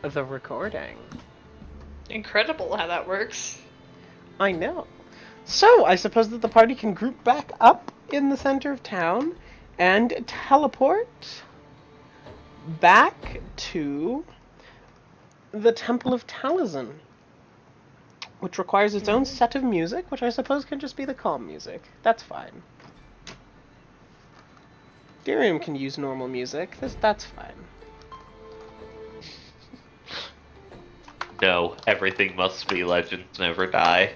the recording. Incredible how that works. I know. So, I suppose that the party can group back up in the center of town and teleport back to the Temple of Taliesin, which requires its own set of music, which I suppose can just be the calm music. That's fine. Derium can use normal music. That's fine. No, everything must be Legends Never Die.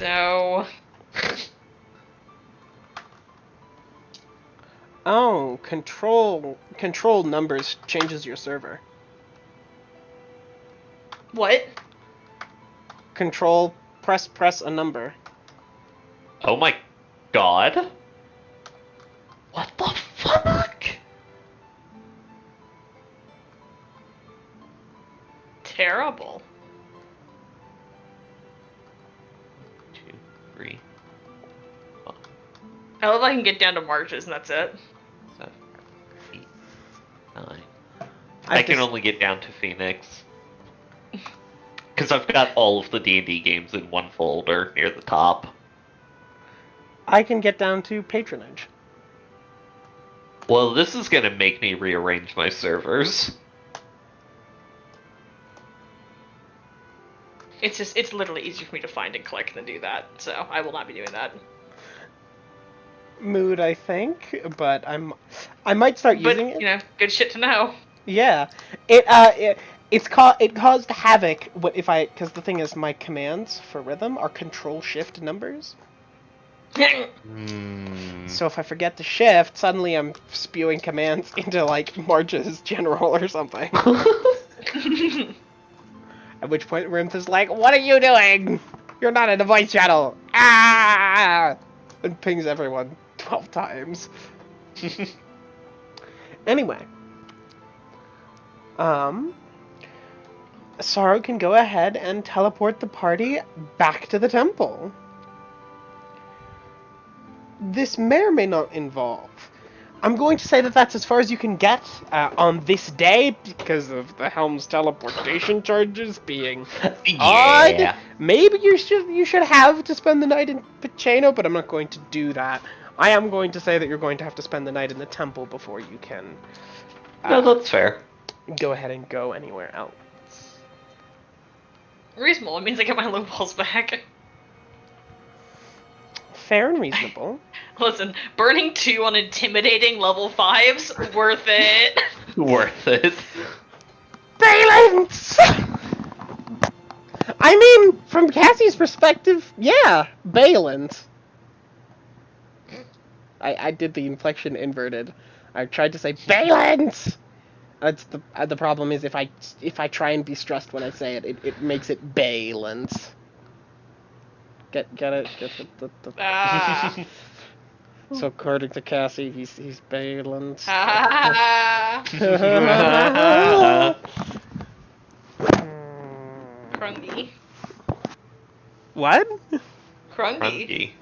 No. Oh, control numbers changes your server. What? Control press a number. Oh my god? What the fuck? Terrible. 2, 3, I love I can get down to marches and that's it. 7, 8, 9. I can only get down to Phoenix. Because I've got all of the D&D games in one folder near the top. I can get down to patronage. Well, this is gonna make me rearrange my servers. It's literally easier for me to find and click than do that, so I will not be doing that. Mood, I think, but I might start using it. You know, good shit to know. Yeah, it caused havoc because the thing is my commands for rhythm are control shift numbers. So if I forget to shift, suddenly I'm spewing commands into like Marge's general or something. At which point Rimth is like, "What are you doing? You're not in a voice channel!" Ah! And pings everyone 12 times. Anyway. Sorrow can go ahead and teleport the party back to the temple. This may or may not involve. I'm going to say that that's as far as you can get on this day because of the Helm's teleportation charges being odd. Maybe you should have to spend the night in Paceno, but I'm not going to do that. I am going to say that you're going to have to spend the night in the temple before you can. No, that's fair. Go ahead and go anywhere else. Reasonable. It means I get my low balls back. Fair and reasonable. Listen, burning 2 on intimidating level 5s, worth it. Worth it. Balance! I mean, from Cassie's perspective, yeah, balance. I did the inflection inverted. I tried to say balance. That's the problem is if I try and be stressed when I say it, it makes it balance. Get it? So according to Cassie, he's balanced. Crungy. What? Crungy.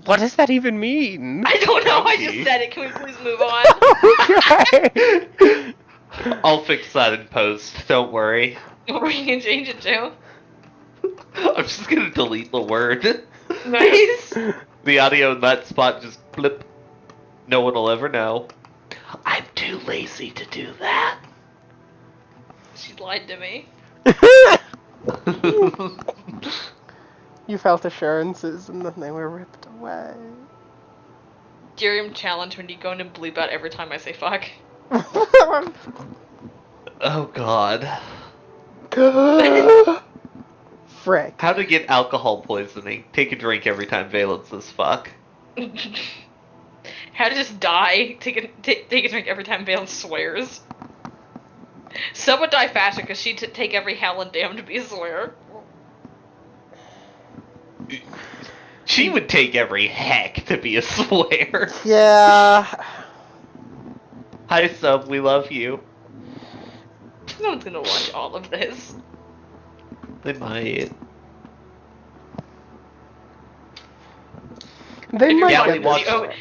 What does that even mean? I don't know, I just said it. Can we please move on? Okay. I'll fix that in post, don't worry. What are you gonna change it to? I'm just gonna delete the word. Nice. The audio in that spot just blip. No one will ever know. I'm too lazy to do that. She lied to me. You felt assurances and then they were ripped away. Derium challenge when you go into bleep out every time I say fuck. Oh god. Frick. How to get alcohol poisoning. Take a drink every time Valence says fuck. How to just die. Take a drink every time Valence swears. Some would die faster because she'd take every hell and damn to be a swear. She would take every heck to be a swear. Yeah. Hi sub, we love you. No one's gonna watch all of this. They might. They might watch get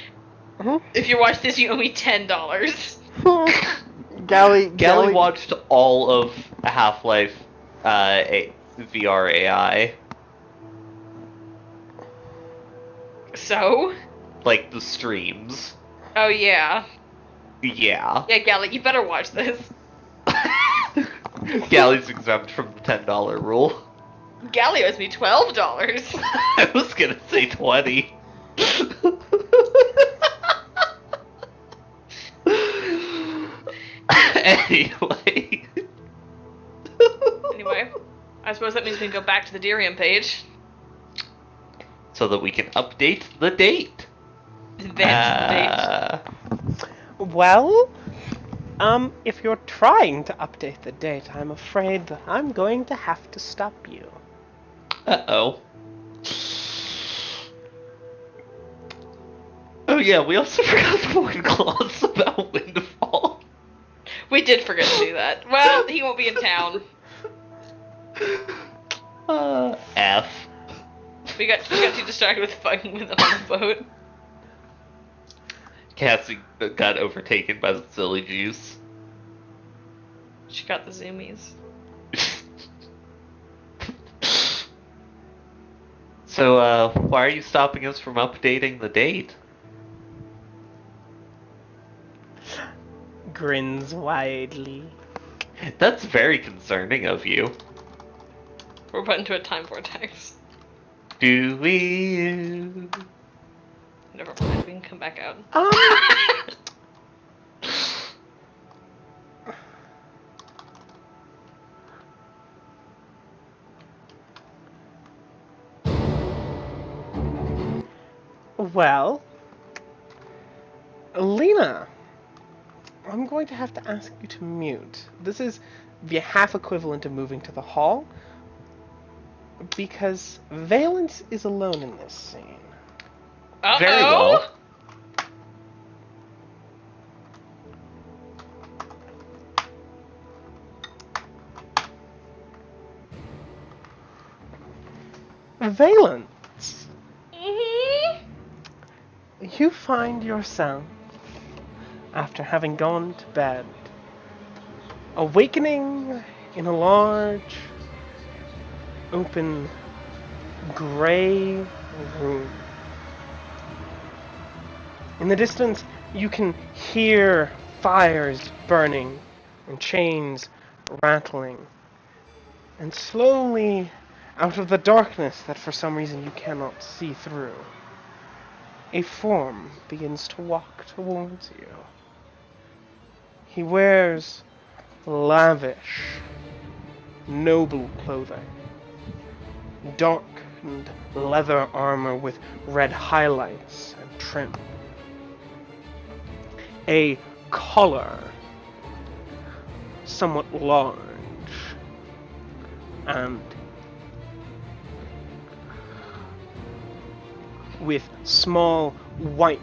If you watch this, you owe me $10. Gally watched all of Half-Life VR AI. So? Like the streams. Oh, yeah. Yeah. Yeah, Gally, you better watch this. Gally's exempt from the $10 rule. Gally owes me $12. I was gonna say 20. Anyway. Anyway, I suppose that means we can go back to the Derium page. So that we can update the date. That's Well, if you're trying to update the date, I'm afraid that I'm going to have to stop you. Uh-oh. Oh yeah, we also forgot the one clause about Windfall. We did forget to do that. Well, he won't be in town. F. We got too distracted with fucking with him on the boat. Cassie got overtaken by the silly juice. She got the zoomies. So, why are you stopping us from updating the date? Grins widely. That's very concerning of you. We're put into a time vortex. Do we? Never mind, we can come back out. Well, Lena, I'm going to have to ask you to mute. This is the half equivalent of moving to the hall, because Valence is alone in this scene. Uh-oh. Very well. Valence, Mm-hmm. you find yourself, after having gone to bed, awakening in a large, open, gray room. In the distance, you can hear fires burning and chains rattling. And slowly, out of the darkness that for some reason you cannot see through, a form begins to walk towards you. He wears lavish, noble clothing, darkened leather armor with red highlights and trim, a collar somewhat large, and with small white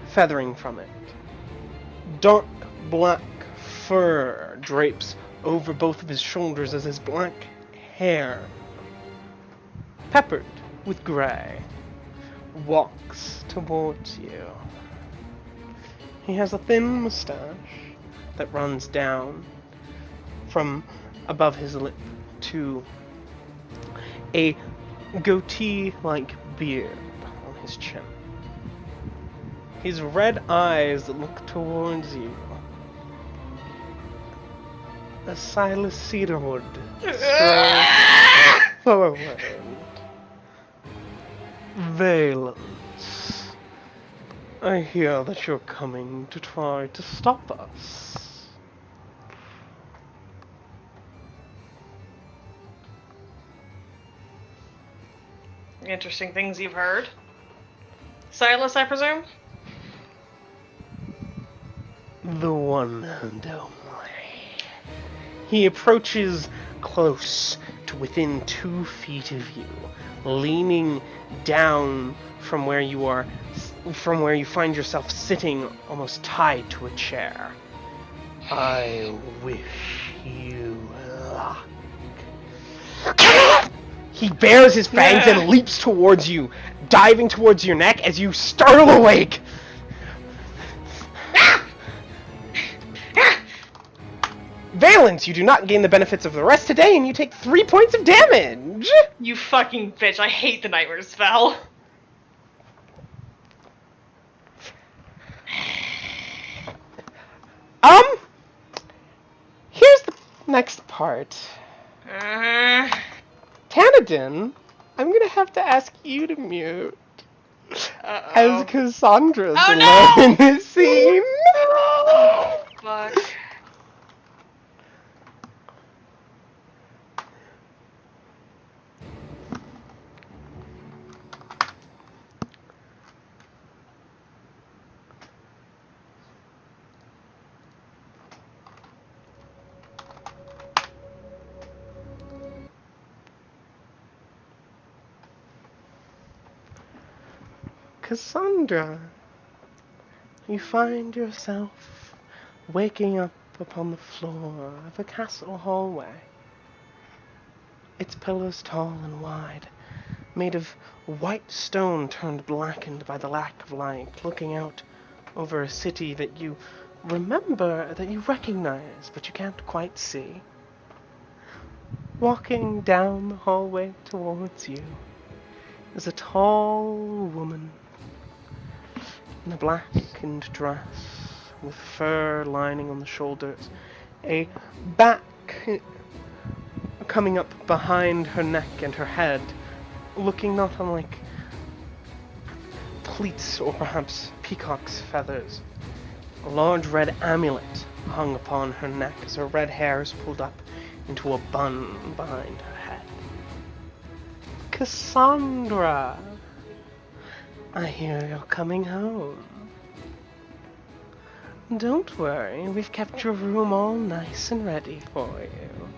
feathering from it. Dark black fur drapes over both of his shoulders as his black hair, peppered with gray, walks towards you. He has a thin mustache that runs down from above his lip to a goatee-like beard on his chin. His red eyes look towards you. As Silas Cedarwood strolls forward. Valence, I hear that you're coming to try to stop us. Interesting things you've heard. Silas, I presume? The one and only. He approaches close to within 2 feet of you, leaning down from where you find yourself sitting almost tied to a chair. I wish you luck. He bares his fangs and leaps towards you, diving towards your neck as you startle awake. Silence! You do not gain the benefits of the rest today, and you take 3 points of damage! You fucking bitch, I hate the nightmare spell. Here's the next part. Uh, Tanadin, I'm gonna have to ask you to mute. As Cassandra's alone in this scene. Oh, fuck. Cassandra, you find yourself waking up upon the floor of a castle hallway. Its pillars tall and wide, made of white stone turned blackened by the lack of light, looking out over a city that you remember, that you recognize, but you can't quite see. Walking down the hallway towards you is a tall woman in a blackened dress with fur lining on the shoulders, a back coming up behind her neck and her head, looking not unlike pleats or perhaps peacock's feathers. A large red amulet hung upon her neck as her red hair is pulled up into a bun behind her head. Cassandra, I hear you're coming home. Don't worry, we've kept your room all nice and ready for you.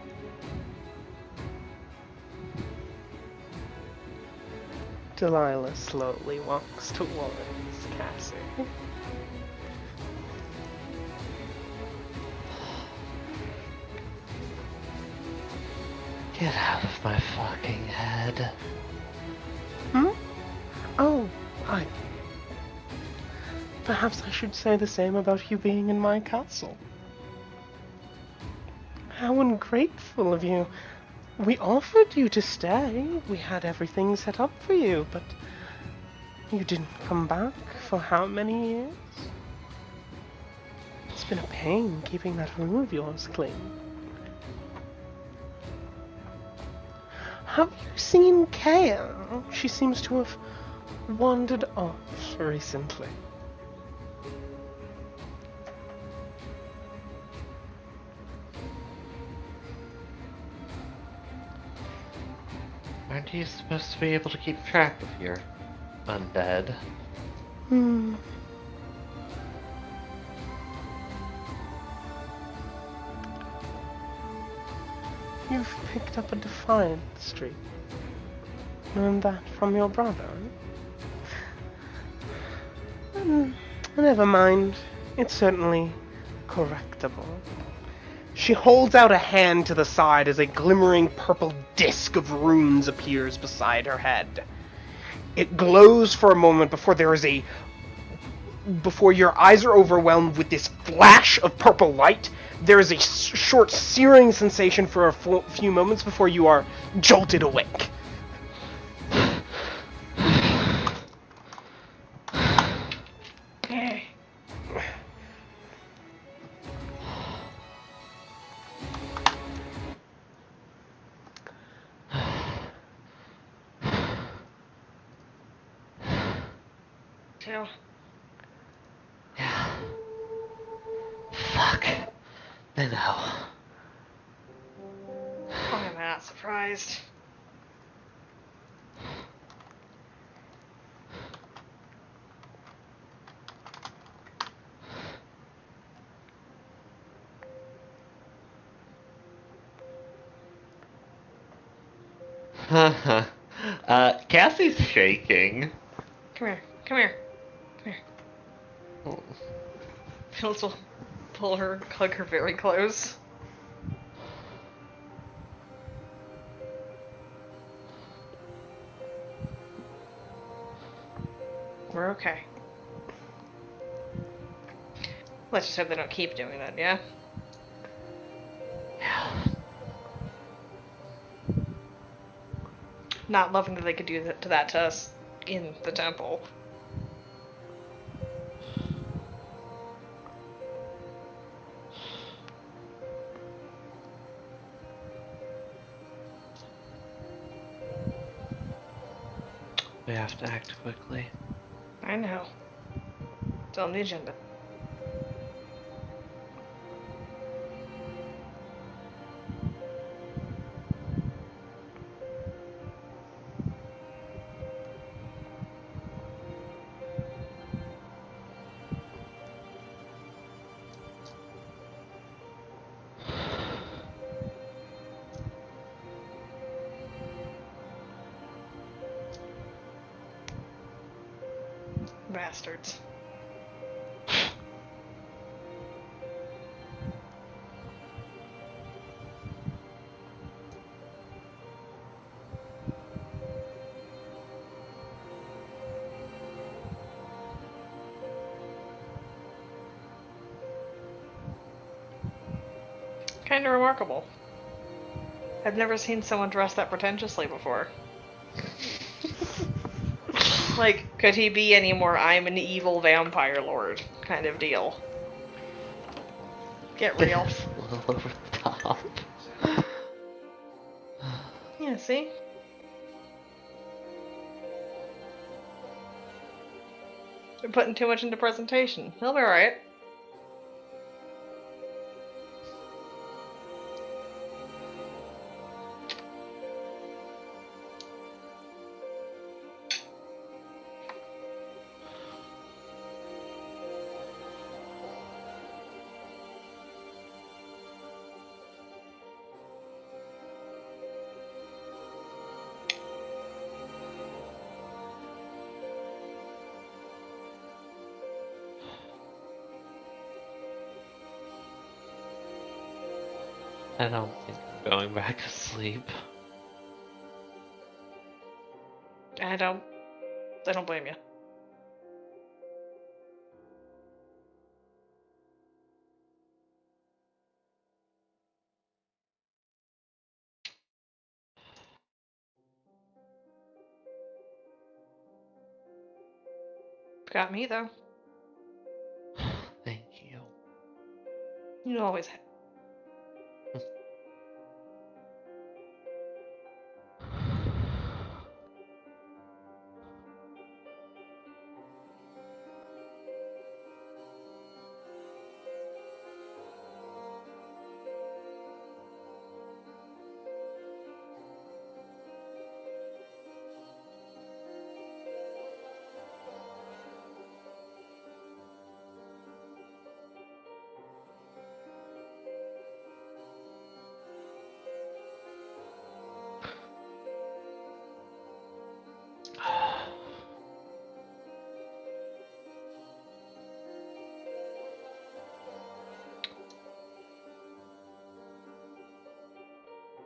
Delilah slowly walks towards Cassie. Get out of my fucking head. Oh, perhaps I should say the same about you being in my castle. How ungrateful of you. We offered you to stay. We had everything set up for you, but you didn't come back for how many years? It's been a pain keeping that room of yours clean. Have you seen Kaya? She seems to have wandered off recently. Aren't you supposed to be able to keep track of your undead? You've picked up a defiant streak. Learned that from your brother? Never mind. It's certainly correctable. She holds out a hand to the side as a glimmering purple disk of runes appears beside her head. It glows for a moment before your eyes are overwhelmed with this flash of purple light. There is a short searing sensation for a few moments before you are jolted awake. Yeah. Fuck. I know. Why am I not surprised? Cassie's shaking. Come here. Come here. Come here. Oh. Phyllis will pull her, hug her very close. We're okay. Let's just hope they don't keep doing that, yeah? Not loving that they could do that to us in the temple. We have to act quickly. I know. It's on the agenda. Bastards. Kind of remarkable. I've never seen someone dress that pretentiously before. Like, could he be any more I'm an evil vampire lord kind of deal? Get real. It's a little over the top. Yeah, see? You're putting too much into presentation. He'll be alright. I don't think I'm going back to sleep. I don't blame you. Got me, though. Thank you. You always have.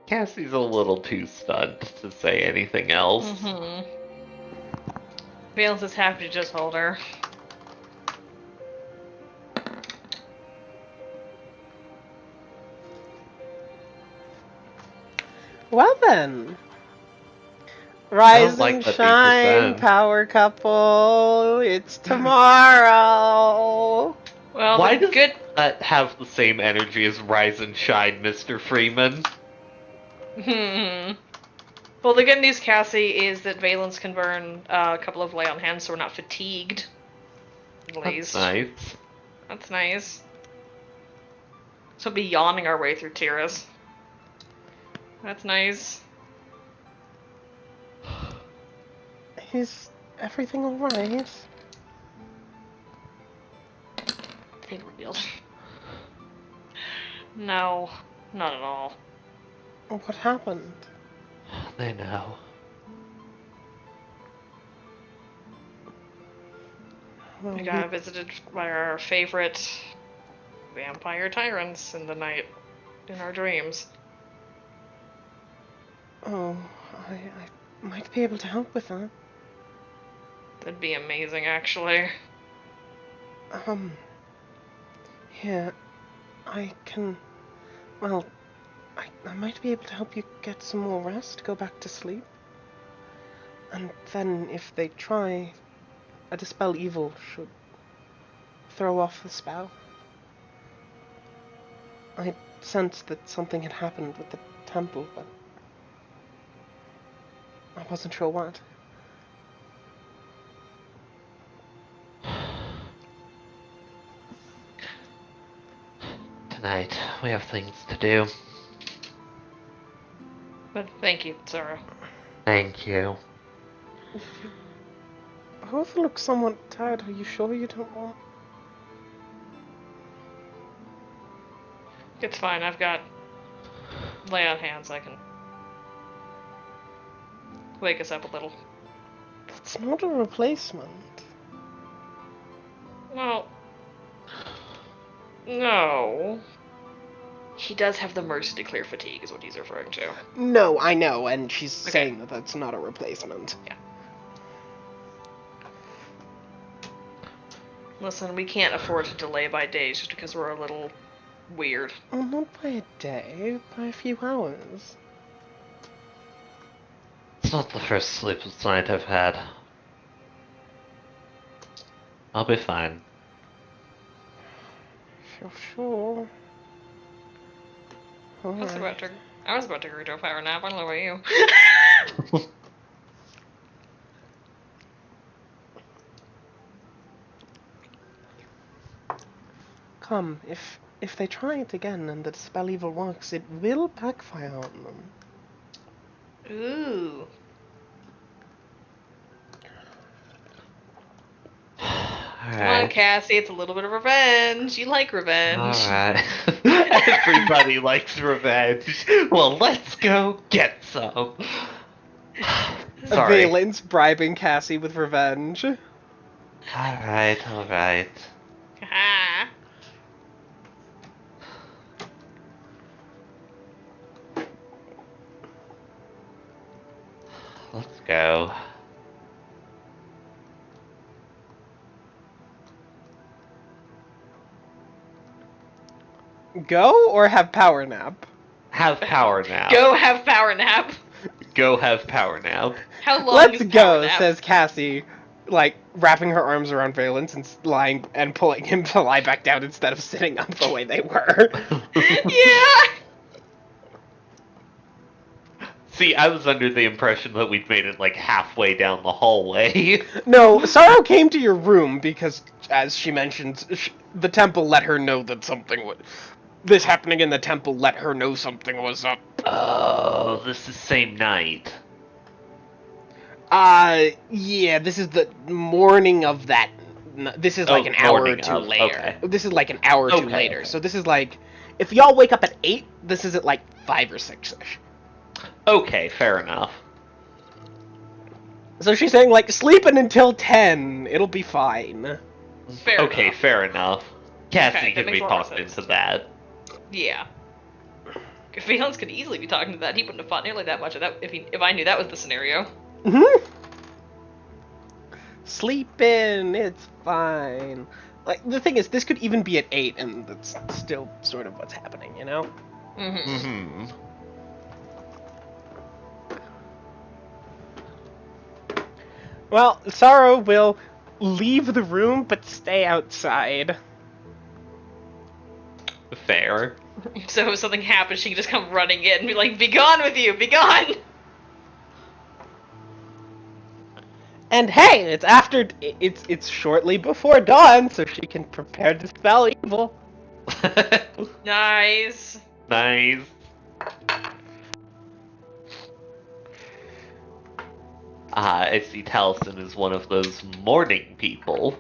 Cassie's a little too stunned to say anything else. Mm-hmm. Valence is happy to just hold her. Well then. Rise like and that shine, 8%. power couple. It's tomorrow. Well, Why the does good. that have the same energy as Rise and Shine, Mr. Freeman? Well, the good news, Cassie, is that Valence can burn a couple of lay on hands, so we're not fatigued. At least. That's nice. That's nice. So we'll be yawning our way through Tiris. That's nice. Is everything alright? They revealed. No, not at all. What happened? They know. Well, We got visited by our favorite vampire tyrants in the night, in our dreams. Oh, I might be able to help with that. That'd be amazing, actually. Yeah, I can. Well, I might be able to help you get some more rest, go back to sleep. And then, if they try, a dispel evil should throw off the spell. I sensed that something had happened with the temple, but I wasn't sure what. Tonight, we have things to do. But thank you, Zara. Thank you. You both look somewhat tired. Are you sure you don't want... It's fine, I've got lay on hands, I can wake us up a little. It's not a replacement. Well, no. He does have the mercy to clear fatigue, is what he's referring to. No, I know, and she's Okay. saying that that's not a replacement. Yeah. Listen, we can't afford to delay by days just because we're a little weird. Well, not by a day, by a few hours. It's not the first sleepless night I've had. I'll be fine. Sure. I was about to agree to a power nap. I don't know about you. Come, if they try it again and the dispel evil works, it will backfire on them. Ooh. Come on, Alright. Cassie. It's a little bit of revenge. You like revenge. Alright. Everybody likes revenge. Well, let's go get some. Sorry. Valence bribing Cassie with revenge. Alright. Ha. Let's go. Go or have power nap? Have power now. Go have power nap. Go have power now. How long Let's is go, power nap? says Cassie, like wrapping her arms around Valence and lying and pulling him to lie back down instead of sitting up the way they were. Yeah. See, I was under the impression that we'd made it like halfway down the hallway. No, Sorrow came to your room because, as she mentioned, the temple let her know that something would... This happening in the temple let her know something was up. Oh, this is same night. Yeah, this is the morning of that... This is like an hour or morning two of, later. okay. This is like an hour or two Okay, later. okay. So this is like... If y'all wake up at 8, this is at like 5 or 6-ish. Okay, fair enough. So she's saying, like, sleeping until 10, it'll be fine. Fair Okay, enough. fair enough. Cassie Okay, that can makes be a lot of talked sense. into that. Yeah. If Valence could easily be talking to that, he wouldn't have fought nearly that much of that if I knew that was the scenario. Mm-hmm. Sleeping, it's fine. Like, the thing is, this could even be at 8, and that's still sort of what's happening, you know? Mm-hmm. Mm-hmm. Well, Sorrow will leave the room, but stay outside. Fair. So if something happens, she can just come running in and be like, "Be gone with you! Be gone!" And hey, it's shortly before dawn, so she can prepare to dispel evil. Nice. Nice. I see Taliesin is one of those morning people.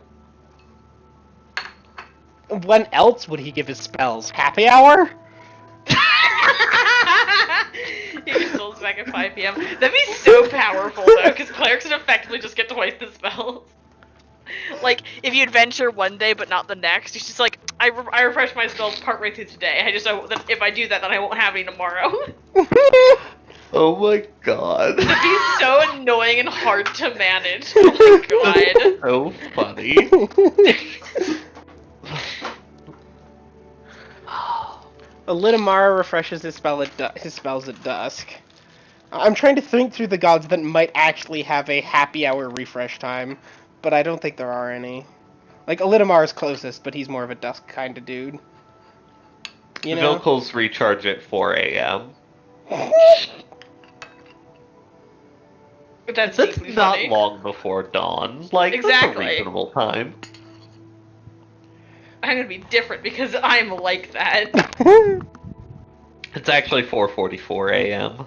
When else would he give his spells? Happy hour? He controls back at 5 p.m. That'd be so powerful though, because clerics would effectively just get twice the spells. Like, if you adventure one day but not the next, it's just like, I refresh my spells partway through today. I just know that if I do that, then I won't have any tomorrow. Oh my god. It'd be so annoying and hard to manage. Oh my god. So funny. Litamara refreshes his spells at dusk. I'm trying to think through the gods that might actually have a happy hour refresh time, but I don't think there are any. Like, Elidamar is closest, but he's more of a dusk kind of dude. You know? Vilkals recharge at 4 a.m. That's That's deeply not funny. long before dawn. Like, that's Exactly. a reasonable time. I'm gonna be different because I'm like that. It's actually 4:44 a.m.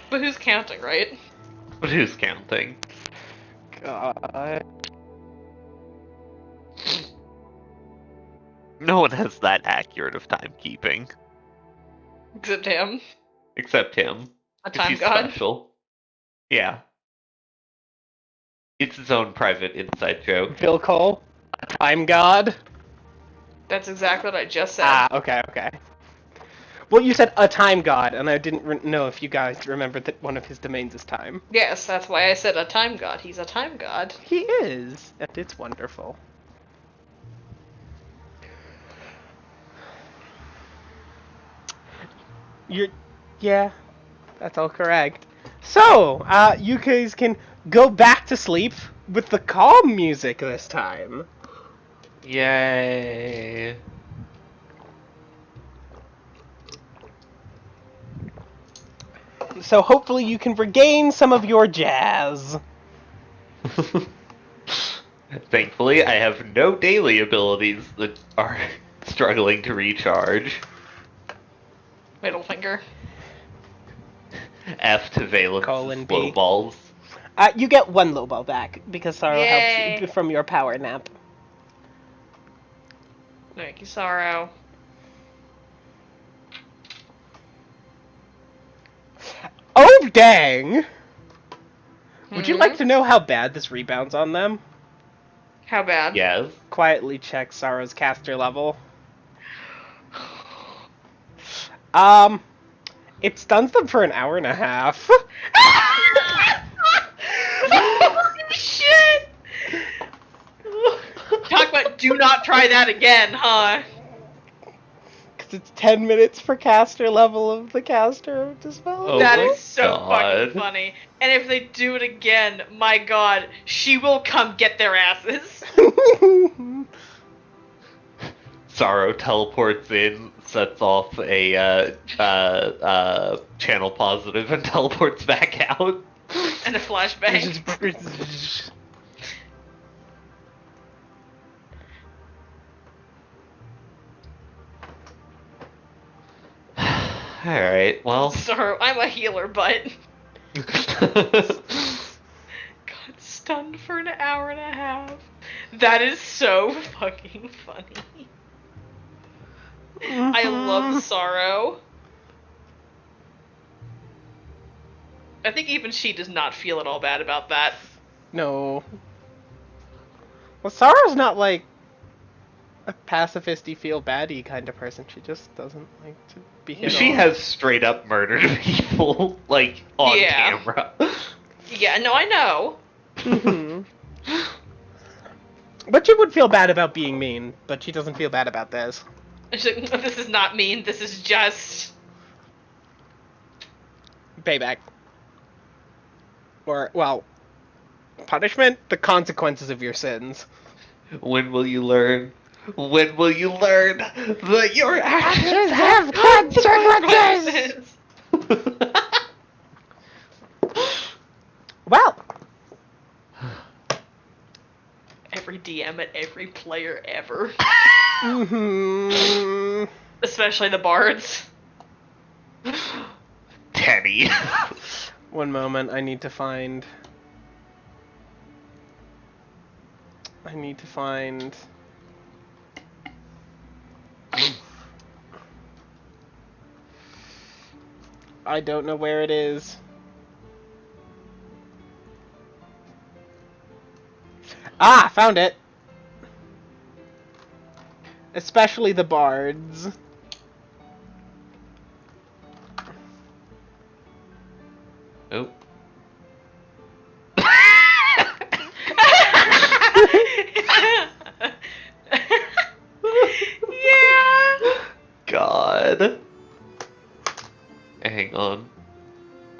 But who's counting, right? But who's counting? God. No one has that accurate of timekeeping. Except him. Except him. A 'Cause time he's god. special. Yeah. It's his own private inside joke. Bill Cole, a time god. That's exactly what I just said. Ah, okay. Well, you said a time god, and I didn't know if you guys remembered that one of his domains is time. Yes, that's why I said a time god. He's a time god. He is, and it's wonderful. Yeah, that's all correct. So, you guys can go back to sleep with the calm music this time. Yay. So hopefully you can regain some of your jazz. Thankfully, I have no daily abilities that are struggling to recharge. Middle finger. F to Valence Colon slow B. balls. You get one low ball back, because Sorrow Yay. helps from your power nap. Thank you, Sorrow. Oh, dang! Would you Hmm? like to know how bad this rebounds on them? How bad? Yes. Quietly check Sorrow's caster level. It stuns them for an hour and a half. Holy shit! Talk about do not try that again, huh? Because it's 10 minutes per caster level of the caster dispel. Oh That my is so God. fucking funny. And if they do it again, my god, she will come get their asses. Sorrow teleports in, sets off a channel positive, and teleports back out. And a flashbang. Alright, well. Sorrow, I'm a healer, but God, stunned for an hour and a half. That is so fucking funny. I love Sorrow. I think even she does not feel at all bad about that. No. Well, Sorrow's not like a pacifisty feel baddie kind of person. She just doesn't like to be hit She on. has straight up murdered people, like, on Yeah. camera. Yeah, no, I know. But she would feel bad about being mean, but she doesn't feel bad about this. This is not mean, this is just... Payback. Or, well, punishment? The consequences of your sins. When will you learn? When will you learn that your actions have consequences! Well, Every DM at every player ever. mm-hmm. Especially the bards. Teddy. One moment, I need to find... I don't know where it is. Ah, found it! Especially the bards. Oh. Yeah. God. Hang on.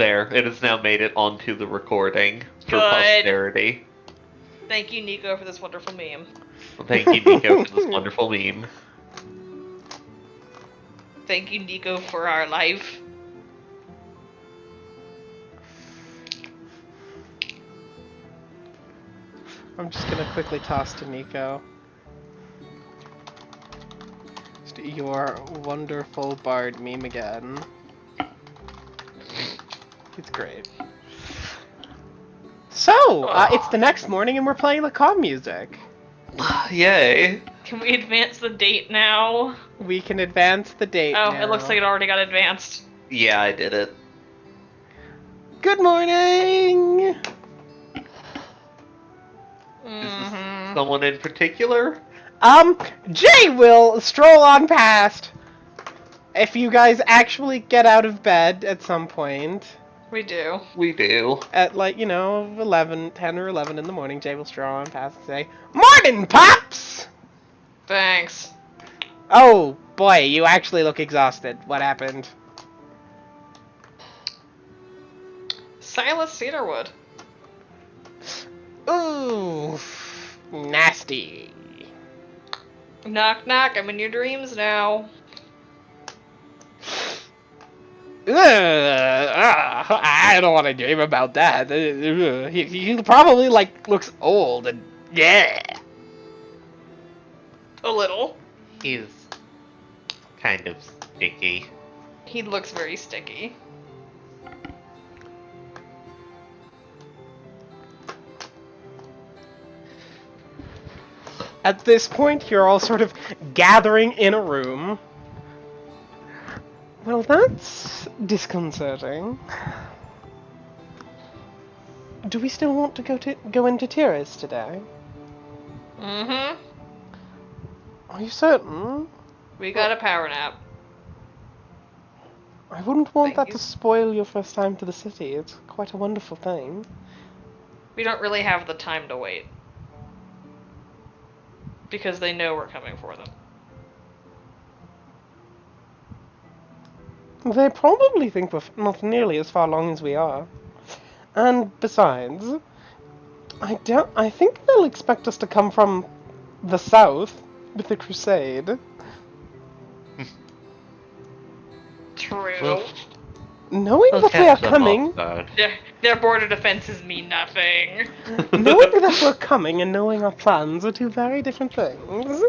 There, it has now made it onto the recording for Good. posterity. Thank you, Nico, for this wonderful meme. Well, thank you, Nico, for this wonderful meme. Thank you, Nico, for our life. I'm just gonna quickly toss to Nico. Just your wonderful bard meme again. It's great. So, it's the next morning and we're playing the calm music. Yay. Can we advance the date now? We can advance the date Oh, now. it looks like it already got advanced. Yeah, I did it. Good morning! Is this someone in particular? Jay will stroll on past. If you guys actually get out of bed at some point. We do. We do. At 10 or 11 in the morning, Jay will stroll on past and say, "Morning, Pops!" Thanks. Oh, boy, you actually look exhausted. What happened? Silas Cedarwood. Ooh, nasty. Knock knock, I'm in your dreams now. I don't want to dream about that. He probably looks old and yeah. A little. He's kind of sticky. He looks very sticky. At this point, you're all sort of gathering in a room. Well, that's disconcerting. Do we still want to go into Tiris today? Mm-hmm. Are you certain? We got a power nap. I wouldn't want Thank that you. to spoil your first time to the city. It's quite a wonderful thing. We don't really have the time to wait. Because they know we're coming for them. They probably think we're not nearly as far along as we are. And besides, I think they'll expect us to come from the south with the crusade. True. Well, Knowing that we are coming, Their border defenses mean nothing. knowing that we're coming and knowing our plans are two very different things.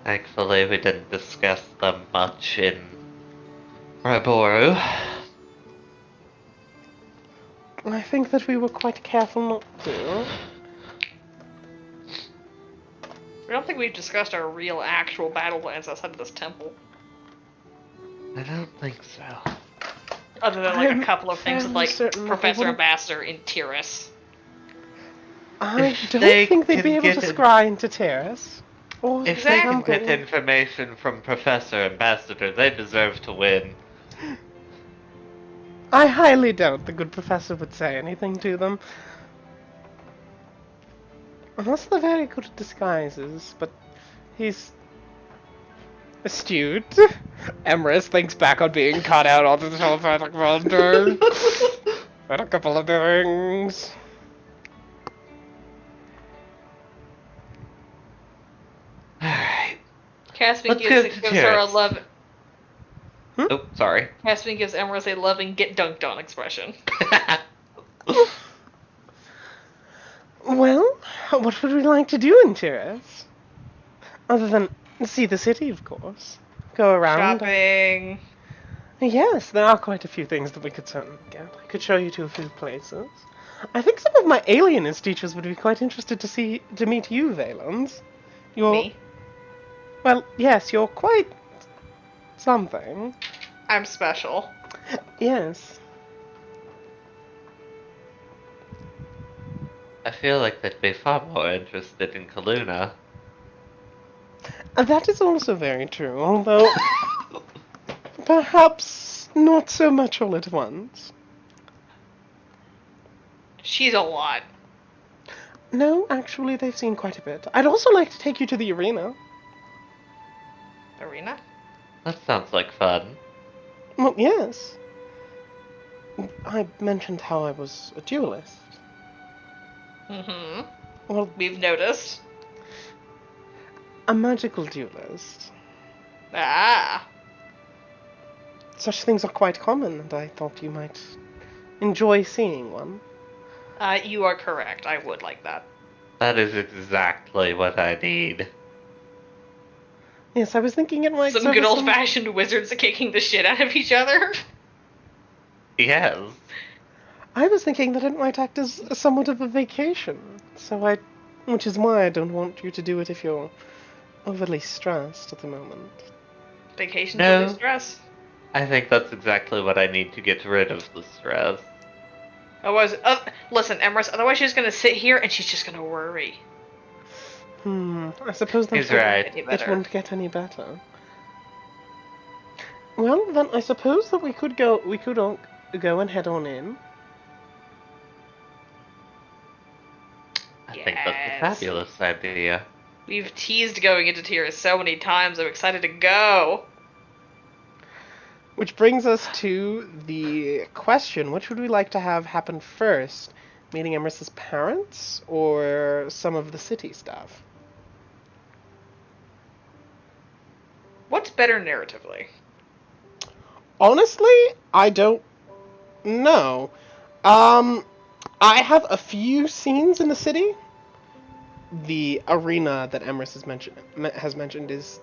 Thankfully, we didn't discuss them much in Raboru. I think that we were quite careful not to. I don't think we've discussed our real, actual battle plans outside of this temple. I don't think so. Other than I'm a couple of things with fairly certain that they Professor wouldn't- Ambassador in Tiris. I don't they think they'd be can able get to it- scry into Tiris. Or If Exactly. they can get Temple. information from Professor Ambassador, they deserve to win. I highly doubt the good professor would say anything to them. Unless they're very good at disguises, but he's astute. Emrys thinks back on being caught out on the telepathic monster. And a couple of things. Alright. Caspian Let's go gives to her a Tiris. love. Oh, sorry. Caspian gives Emerald a loving get dunked on expression. Well, what would we like to do in Tiris? Other than see the city, of course. Go around. Shopping. Yes, there are quite a few things that we could certainly get. I could show you to a few places. I think some of my alienist teachers would be quite interested to meet you, Valens. You're Me? well, yes, you're quite something. I'm special. Yes. I feel like they'd be far more interested in Kaluna. That is also very true, although perhaps not so much all at once. She's a lot. No, actually, they've seen quite a bit. I'd also like to take you to the arena. Arena? That sounds like fun. Well, yes. I mentioned how I was a duelist. Mm-hmm. Well, We've noticed. a magical duelist. Ah. Such things are quite common, and I thought you might enjoy seeing one. You are correct. I would like that. That is exactly what I need. Yes, I was thinking it might Some serve good as some... old-fashioned wizards kicking the shit out of each other. Yes. I was thinking that it might act as somewhat of a vacation, which is why I don't want you to do it if you're overly stressed at the moment. Vacations No. with stress. I think that's exactly what I need to get rid of the stress. Otherwise, listen, Emrys, otherwise she's gonna sit here and she's just gonna worry. I suppose He's that right. it won't get any better. Well, then I suppose that we could all go and head on in. I think that's a fabulous idea. We've teased going into Tiris so many times, I'm excited to go. Which brings us to the question, which would we like to have happen first? Meeting Emrys's parents, or some of the city stuff? What's better narratively? Honestly, I don't know. I have a few scenes in the city. The arena that Emrys has mentioned is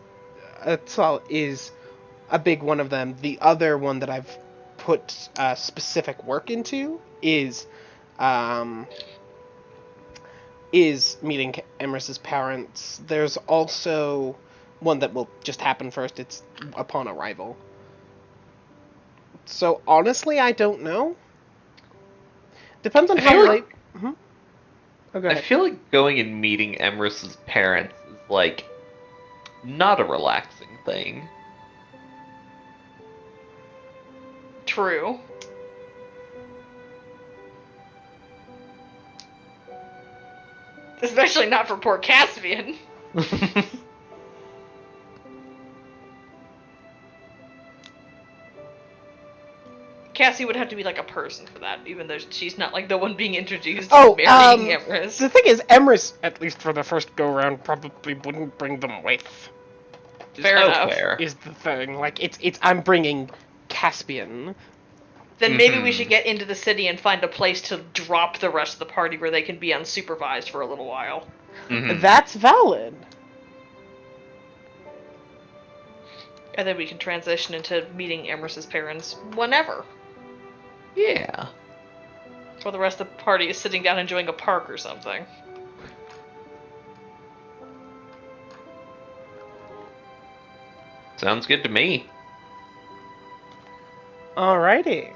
a big one of them. The other one that I've put specific work into is meeting Emrys's parents. There's also one that will just happen first. It's upon arrival. So honestly, I don't know. Depends on how late. Oh, go ahead. I feel like going and meeting Emrys's parents is like not a relaxing thing. True. Especially not for poor Caspian. Cassie would have to be like a person for that, even though she's not like the one being introduced to marrying Emrys. The thing is, Emrys, at least for the first go-round, probably wouldn't bring them with. Fair enough. Fair. Is the thing. Like, I'm bringing Caspian. Then maybe we should get into the city and find a place to drop the rest of the party where they can be unsupervised for a little while. That's valid. And then we can transition into meeting Emrys's parents whenever. Yeah. While the rest of the party is sitting down enjoying a park or something. Sounds good to me. Alrighty.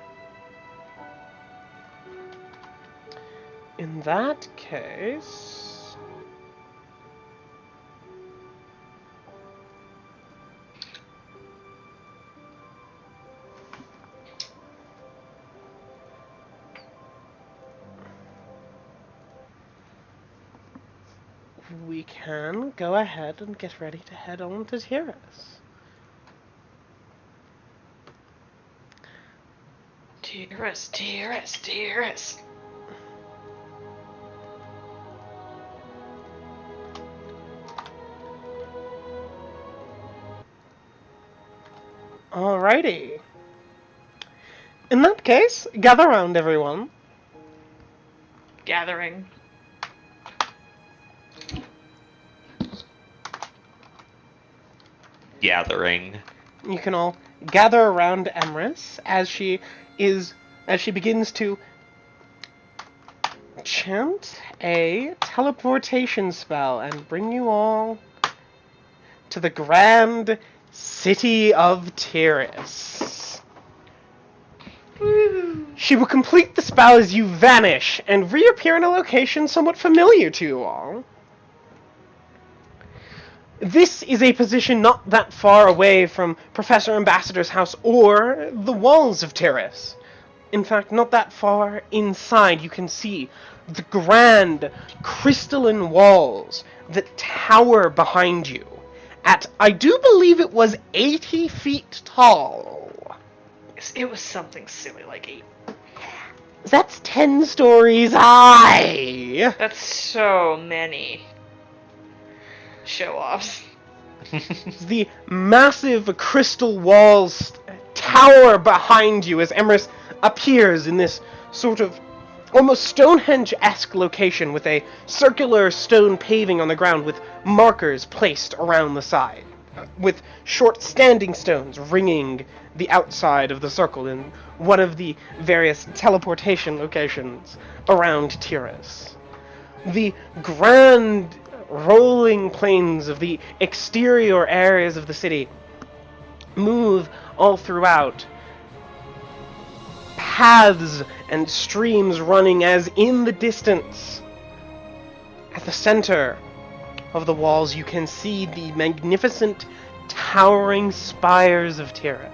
In that case... we can go ahead and get ready to head on to Tiris. Tiris. Alrighty. In that case, gather round, everyone. Gathering. Gathering. You can all gather around Emrys as she begins to chant a teleportation spell and bring you all to the grand city of Tiris. She will complete the spell as you vanish and reappear in a location somewhat familiar to you all. This is a position not that far away from Professor Ambassador's house or the walls of Tiris. In fact, not that far inside, you can see the grand crystalline walls that tower behind you at, I do believe it was 80 feet tall. It was something silly like 8. That's 10 stories high! That's so many show-offs. The massive crystal walls tower behind you as Emrys appears in this sort of almost Stonehenge-esque location with a circular stone paving on the ground with markers placed around the side, with short standing stones ringing the outside of the circle in one of the various teleportation locations around Tiris. The grand rolling plains of the exterior areas of the city move all throughout, paths and streams running as in the distance. At the center of the walls you can see the magnificent towering spires of Tiris.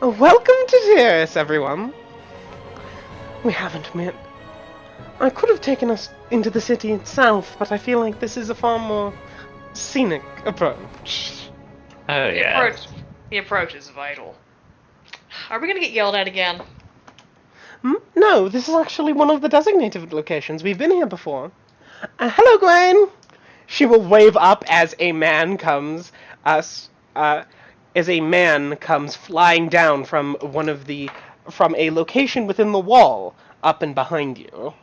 Welcome to Tiris, everyone. We haven't met. I could have taken us into the city itself, but I feel like this is a far more scenic approach. Oh, yeah. The approach is vital. Are we gonna get yelled at again? No, this is actually one of the designated locations. We've been here before. Hello, Gwen! She will wave up as a man comes, flying down from from a location within the wall, up and behind you.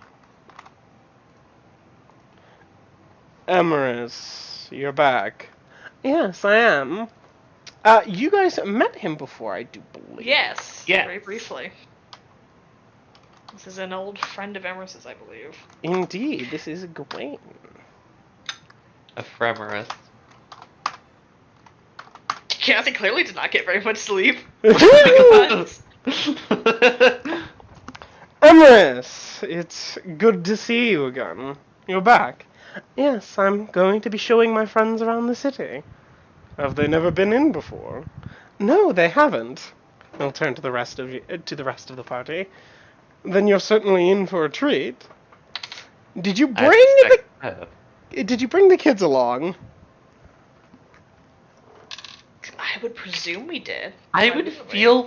Emrys, you're back. Yes, I am. You guys met him before, I do believe. Yes. Yeah. Very briefly. This is an old friend of Emerson's, I believe. Indeed, this is Gwen. Ephemeris. Cassie clearly did not get very much sleep. Emrys, it's good to see you again. You're back. Yes, I'm going to be showing my friends around the city. Have they never been in before? No, they haven't. I'll turn to the rest of the party. Then you're certainly in for a treat. Did you bring Did you bring the kids along? I would presume we did. I would feel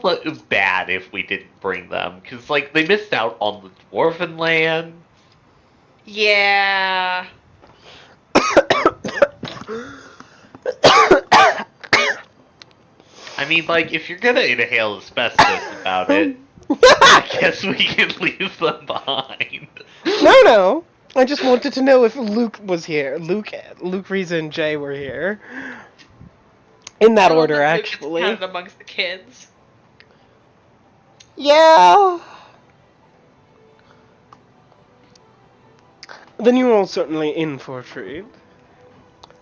bad if we didn't bring them, because, like, they missed out on the Dwarven land. Yeah. I mean, like, if you're gonna inhale asbestos about it, I guess we can leave them behind. No. I just wanted to know if Luke was here. Luke, Reza, and Jay were here. In that order, actually. Counted amongst the kids. Yeah. Then you're all certainly in for a treat.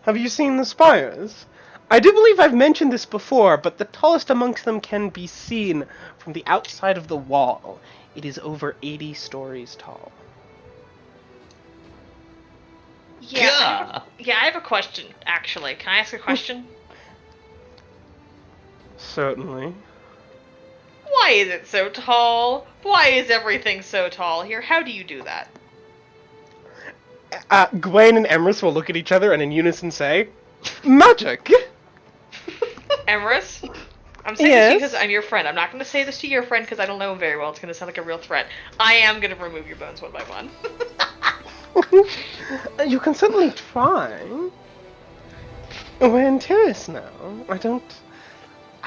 Have you seen the spires? I do believe I've mentioned this before, but the tallest amongst them can be seen from the outside of the wall. It is over 80 stories tall. Yeah. I have a question, actually. Can I ask a question? Certainly. Why is it so tall? Why is everything so tall here? How do you do that? Gwen and Emrys will look at each other and in unison say, magic! Emrys? I'm saying this to you because I'm your friend. I'm not going to say this to your friend because I don't know him very well. It's going to sound like a real threat. I am going to remove your bones one by one. You can certainly try. We're in Tiris now. I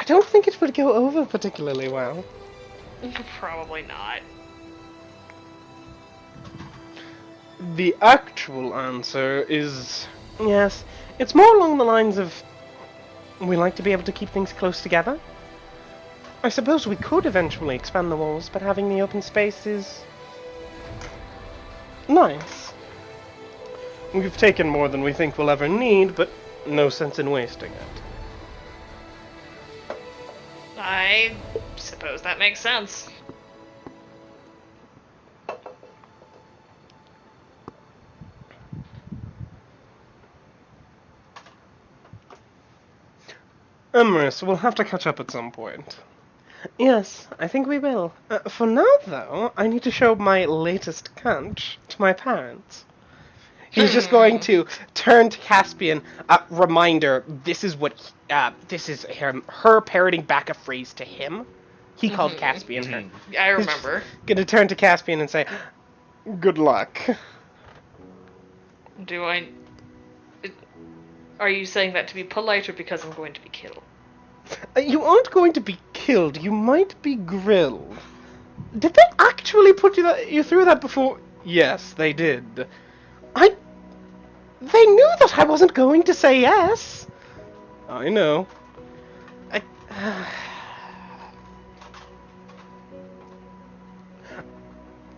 don't think it would go over particularly well. Probably not. The actual answer is yes. It's more along the lines of we like to be able to keep things close together. I suppose we could eventually expand the walls, but having the open space is nice. We've taken more than we think we'll ever need, but no sense in wasting it. I suppose that makes sense. Emrys, we'll have to catch up at some point. Yes, I think we will. For now, though, I need to show my latest catch to my parents. He's just going to turn to Caspian. Reminder: this is what this is her parroting back a phrase to him. He called Caspian her. I remember. Gonna turn to Caspian and say, "Good luck." Do I? Are you saying that to be polite or because I'm going to be killed? You aren't going to be killed. You might be grilled. Did they actually put you through that before? Yes, they did. They knew that I wasn't going to say yes. I know.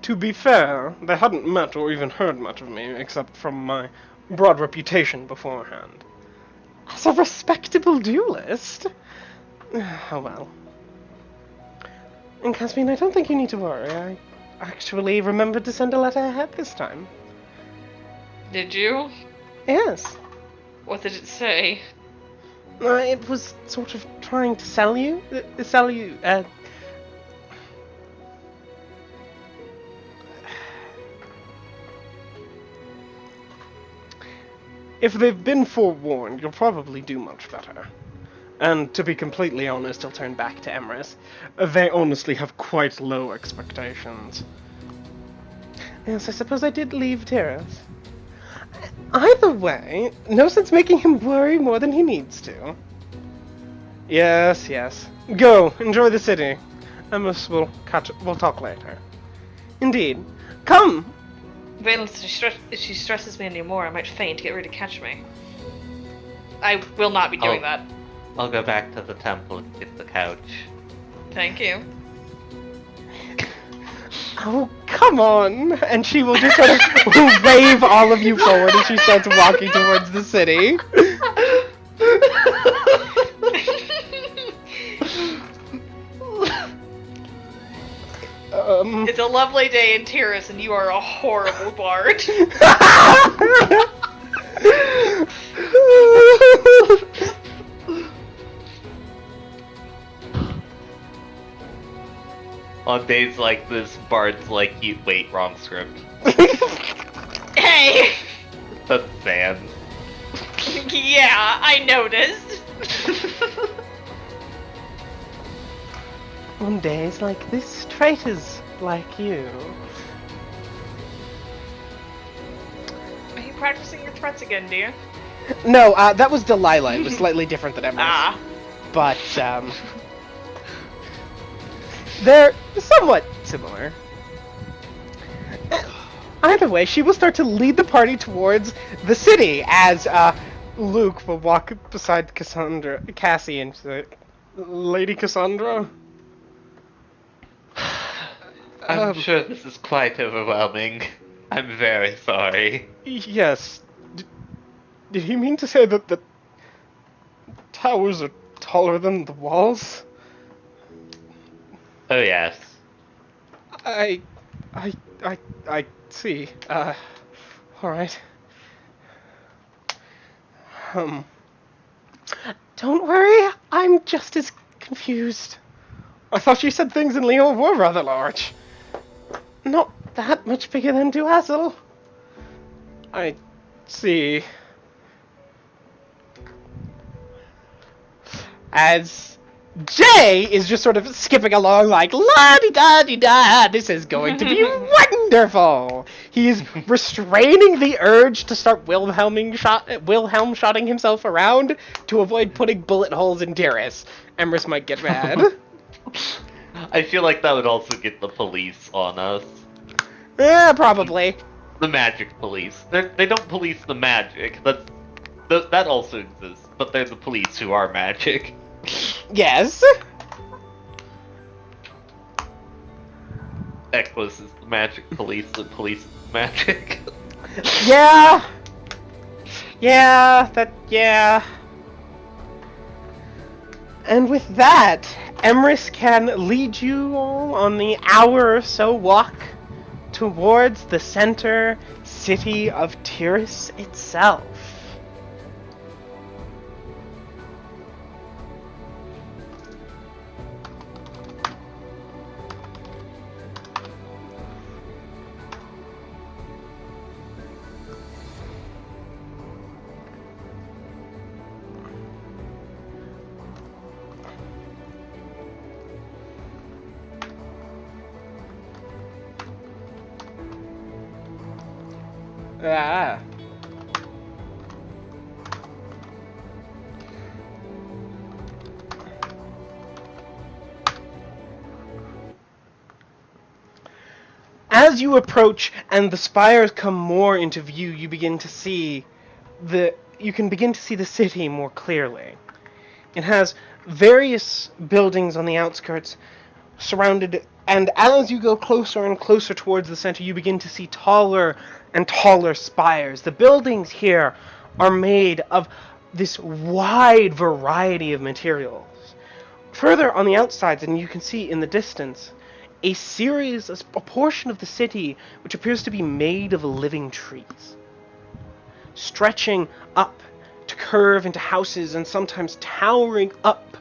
To be fair, they hadn't met or even heard much of me, except from my broad reputation beforehand. As a respectable duelist? Oh well. And Caspian, I don't think you need to worry. I actually remembered to send a letter ahead this time. Did you? Yes. What did it say? It was sort of trying to sell you. If they've been forewarned, you'll probably do much better. And to be completely honest, he'll turn back to Emrys. They honestly have quite low expectations. Yes, I suppose I did leave Tiris. Either way, no sense making him worry more than he needs to. Yes, yes. Go, enjoy the city. Emrys will we'll talk later. Indeed. Come! Well, if she stresses me anymore, I might faint to get ready to catch me. I will not be doing that. I'll go back to the temple and get the couch. Thank you. Oh, come on! And she will just sort of wave all of you forward as she starts walking towards the city. It's a lovely day in Tiris, and you are a horrible bard. On days like this, bards like you. Wait, wrong script. Hey! That's sad. Yeah, I noticed. On days like this, traitors like you. Are you practicing your threats again, dear? No, that was Delilah. It was slightly different than Emrys. Ah. But, they're somewhat similar. Either way, she will start to lead the party towards the city as, Luke will walk beside Cassie, and say, Lady Cassandra? I'm sure this is quite overwhelming. I'm very sorry. Yes. Did he mean to say that the towers are taller than the walls? Oh, yes. I see. Alright. Don't worry, I'm just as confused. I thought you said things in Leon were rather large. Not that much bigger than Duazil. I see. As Jay is just sort of skipping along like, la-di-da-di-da, this is going to be wonderful! He's restraining the urge to start Wilhelm shotting himself around to avoid putting bullet holes in Tiris. Emrys might get mad. I feel like that would also get the police on us. Probably. The magic police. They don't police the magic. That also exists, but they're the police who are magic. Yes. Equus is the magic police that police magic. Yeah. Yeah. And with that, Emrys can lead you all on the hour or so walk towards the center city of Tiris itself. Ah. As you approach and the spires come more into view, you begin to see the city more clearly. It has various buildings on the outskirts surrounded, and as you go closer and closer towards the center, you begin to see taller and taller spires. The buildings here are made of this wide variety of materials. Further on the outsides, and you can see in the distance, a portion of the city which appears to be made of living trees, stretching up to curve into houses and sometimes towering up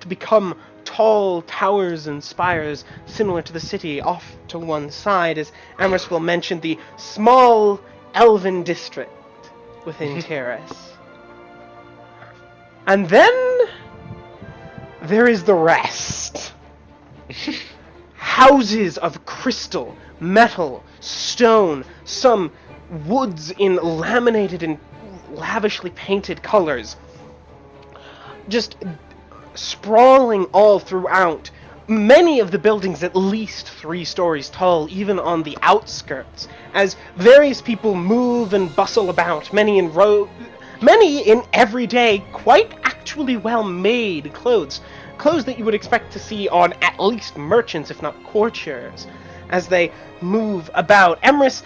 to become tall towers and spires similar to the city off to one side, as Amherst will mention the small elven district within Tiris. And then there is the rest. Houses of crystal, metal, stone, some woods in laminated and lavishly painted colors, just sprawling all throughout. Many of the buildings at least 3 stories tall, even on the outskirts, as various people move and bustle about, many in everyday, quite actually well-made clothes that you would expect to see on at least merchants, if not courtiers, as they move about. Emrys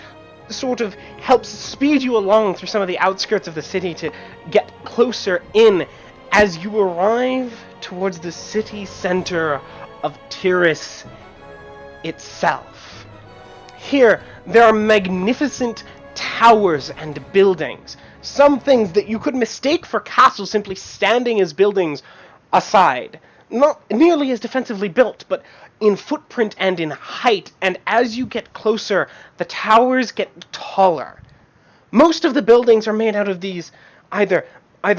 sort of helps speed you along through some of the outskirts of the city to get closer in as you arrive towards the city center of Tiris itself. Here, there are magnificent towers and buildings, some things that you could mistake for castles simply standing as buildings aside. Not nearly as defensively built, but in footprint and in height, and as you get closer, the towers get taller. Most of the buildings are made out of these either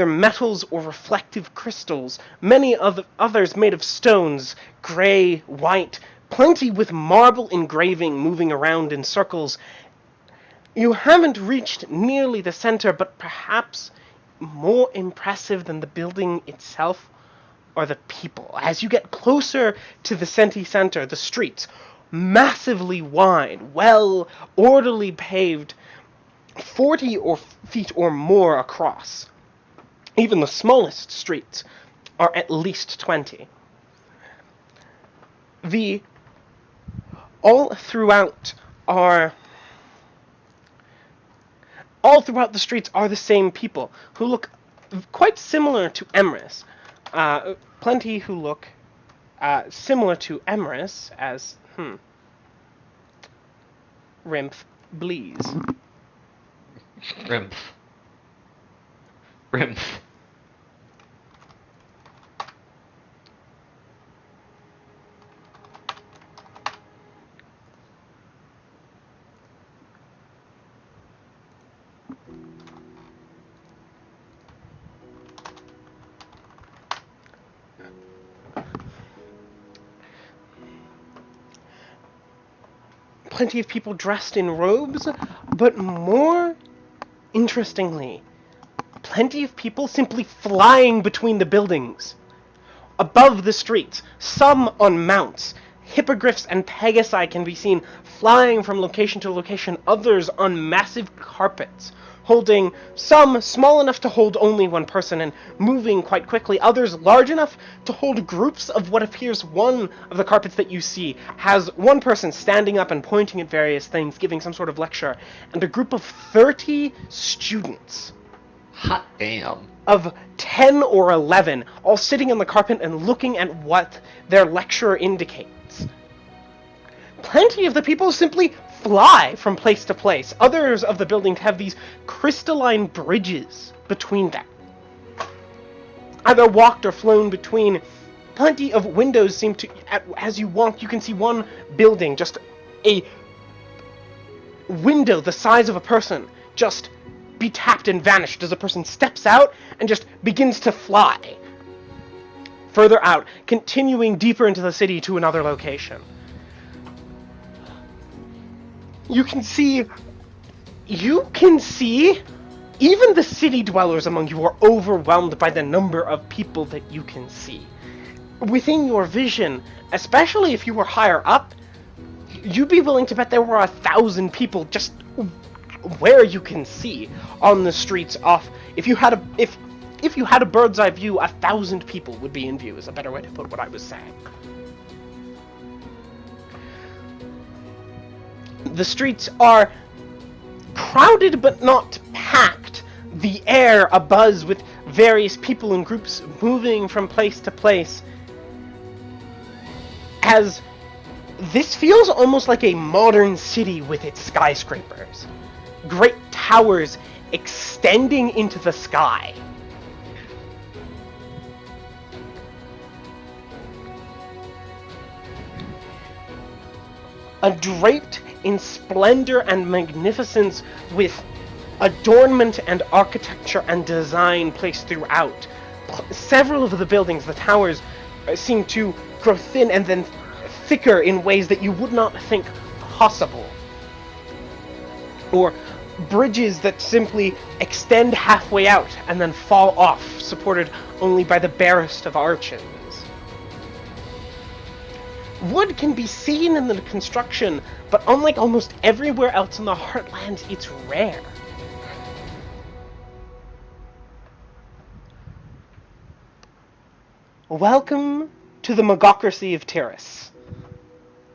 metals or reflective crystals, many of others made of stones, gray, white, plenty with marble engraving moving around in circles. You haven't reached nearly the center, but perhaps more impressive than the building itself are the people. As you get closer to the city center, the streets, massively wide, well, orderly paved, 40 feet or more across. Even the smallest streets are at least 20. All throughout the streets are the same people, who look quite similar to Emrys. Plenty who look similar to Emrys as, Rimph Bleeze. Rimph. Plenty of people dressed in robes, but more interestingly, plenty of people simply flying between the buildings, above the streets, some on mounts. Hippogriffs and pegasi can be seen flying from location to location, others on massive carpets, holding some small enough to hold only one person and moving quite quickly, others large enough to hold groups of what appears. One of the carpets that you see has one person standing up and pointing at various things, giving some sort of lecture, and a group of 30 students. Hot damn. Of 10 or 11, all sitting on the carpet and looking at what their lecturer indicates. Plenty of the people simply fly from place to place. Others of the buildings have these crystalline bridges between them, either walked or flown between. Plenty of windows seem to, as you walk, you can see one building, just a window the size of a person, just be tapped and vanished as a person steps out and just begins to fly. Further out, continuing deeper into the city to another location. You can see You can see, even the city dwellers among you are overwhelmed by the number of people that you can see. Within your vision, especially if you were higher up, you'd be willing to bet there were 1,000 people just where you can see on the streets off. If you had a bird's eye view, 1,000 people would be in view, is a better way to put what I was saying. The streets are crowded but not packed. The air abuzz with various people and groups moving from place to place. As this feels almost like a modern city with its skyscrapers. Great towers extending into the sky. Draped in splendor and magnificence, with adornment and architecture and design placed throughout. Several of the buildings, the towers, seem to grow thin and then thicker in ways that you would not think possible. Or bridges that simply extend halfway out and then fall off, supported only by the barest of arches. Wood can be seen in the construction, but unlike almost everywhere else in the Heartlands, it's rare. Welcome to the Magocracy of Tiris,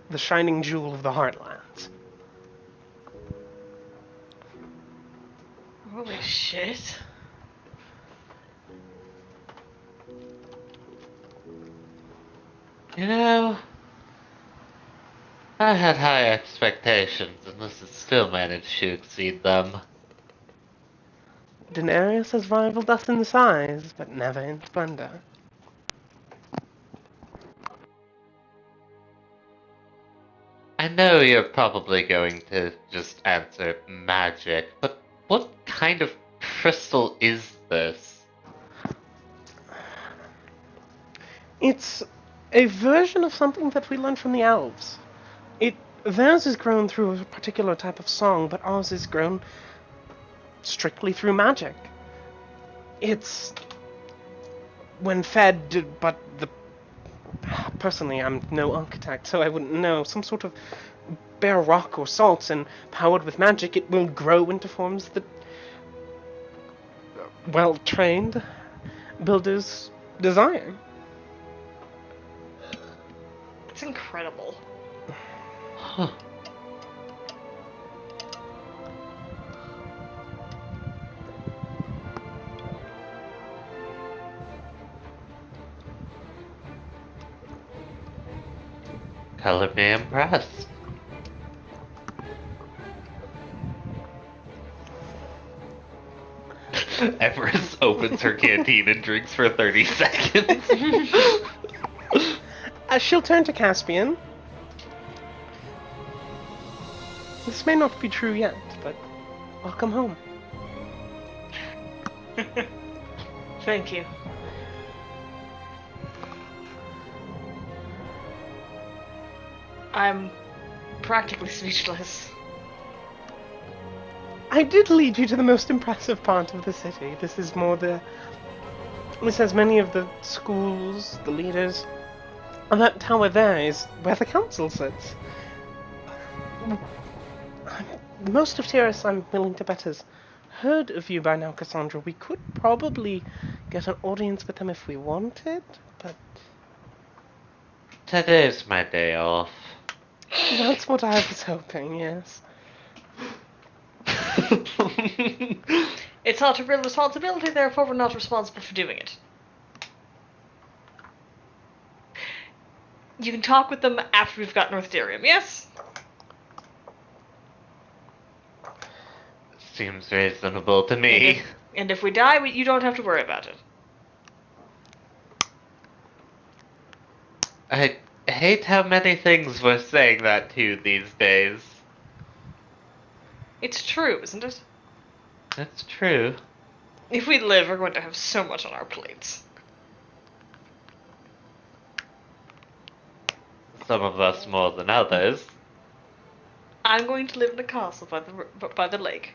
the shining jewel of the Heartlands. Holy shit. You know, I had high expectations, and this has still managed to exceed them. Daenerys has rivaled us in size, but never in splendor. I know you're probably going to just answer magic, but what kind of crystal is this? It's a version of something that we learned from the elves. Theirs is grown through a particular type of song, but ours is grown strictly through magic. It's when fed, but personally, I'm no architect, so I wouldn't know. Some sort of bare rock or salt, and powered with magic, it will grow into forms that well-trained builders desire. It's incredible. Huh. Color me impressed. Everest opens her canteen and drinks for 30 seconds. She'll turn to Caspian. This may not be true yet, but welcome home. Thank you. I'm practically speechless. I did lead you to the most impressive part of the city. This has many of the schools, the leaders. And that tower there is where the council sits. Most of Tiris, I'm willing to bet, has heard of you by now, Cassandra. We could probably get an audience with them if we wanted, but... Today's my day off. That's what I was hoping, yes. It's not a real responsibility, therefore we're not responsible for doing it. You can talk with them after we've got North Derium, yes? Seems reasonable to me. And if we die, you don't have to worry about it. I hate how many things we're saying that to these days. It's true, isn't it? That's true. If we live, we're going to have so much on our plates. Some of us more than others. I'm going to live in a castle by the lake.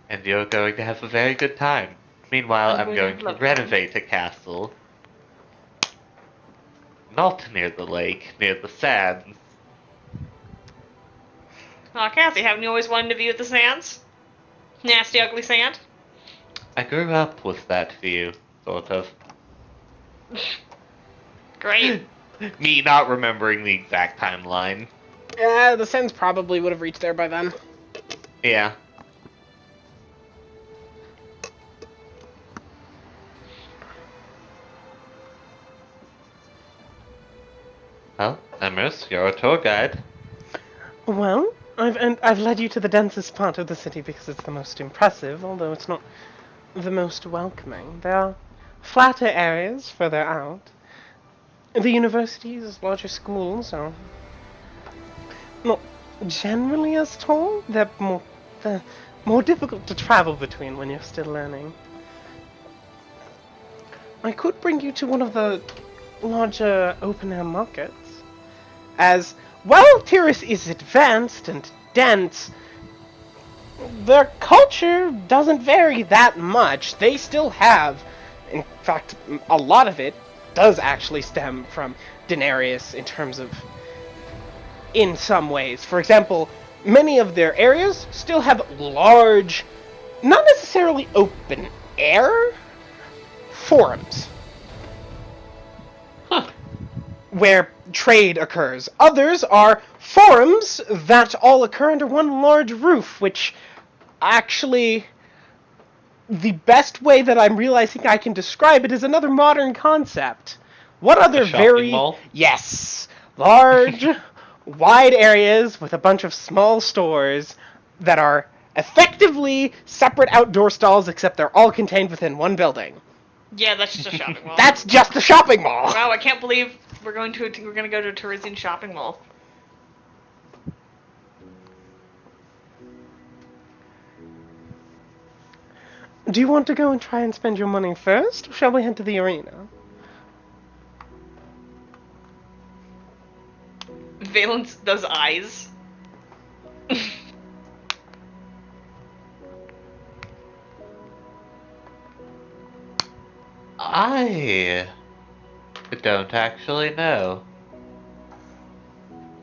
And you're going to have a very good time. Meanwhile, I'm going to renovate a castle. Not near the lake, near the sands. Aw, Cassie, haven't you always wanted to view the sands? Nasty, ugly sand? I grew up with that view, sort of. Great. Me not remembering the exact timeline. Yeah, the Sens probably would have reached there by then. Yeah. Well, Emrys, you're a tour guide. Well, I've led you to the densest part of the city because it's the most impressive, although it's not the most welcoming. There are flatter areas further out. The universities, larger schools are not generally as tall. They're more difficult to travel between when you're still learning. I could bring you to one of the larger open-air markets. As, while Tiris is advanced and dense, their culture doesn't vary that much. They still have, in fact, a lot of it does actually stem from Denarius in terms of, in some ways. For example, many of their areas still have large, not necessarily open air, forums. Where trade occurs. Others are forums that all occur under one large roof, which actually, the best way that I'm realizing I can describe it is another modern concept. What other shopping mall? Yes, large, wide areas with a bunch of small stores that are effectively separate outdoor stalls, except they're all contained within one building. Yeah, that's just a shopping mall. That's just a shopping mall. Wow, I can't believe we're going to go to a Tirisian shopping mall. Do you want to go and try and spend your money first, or shall we head to the arena? Valence does eyes. I don't actually know.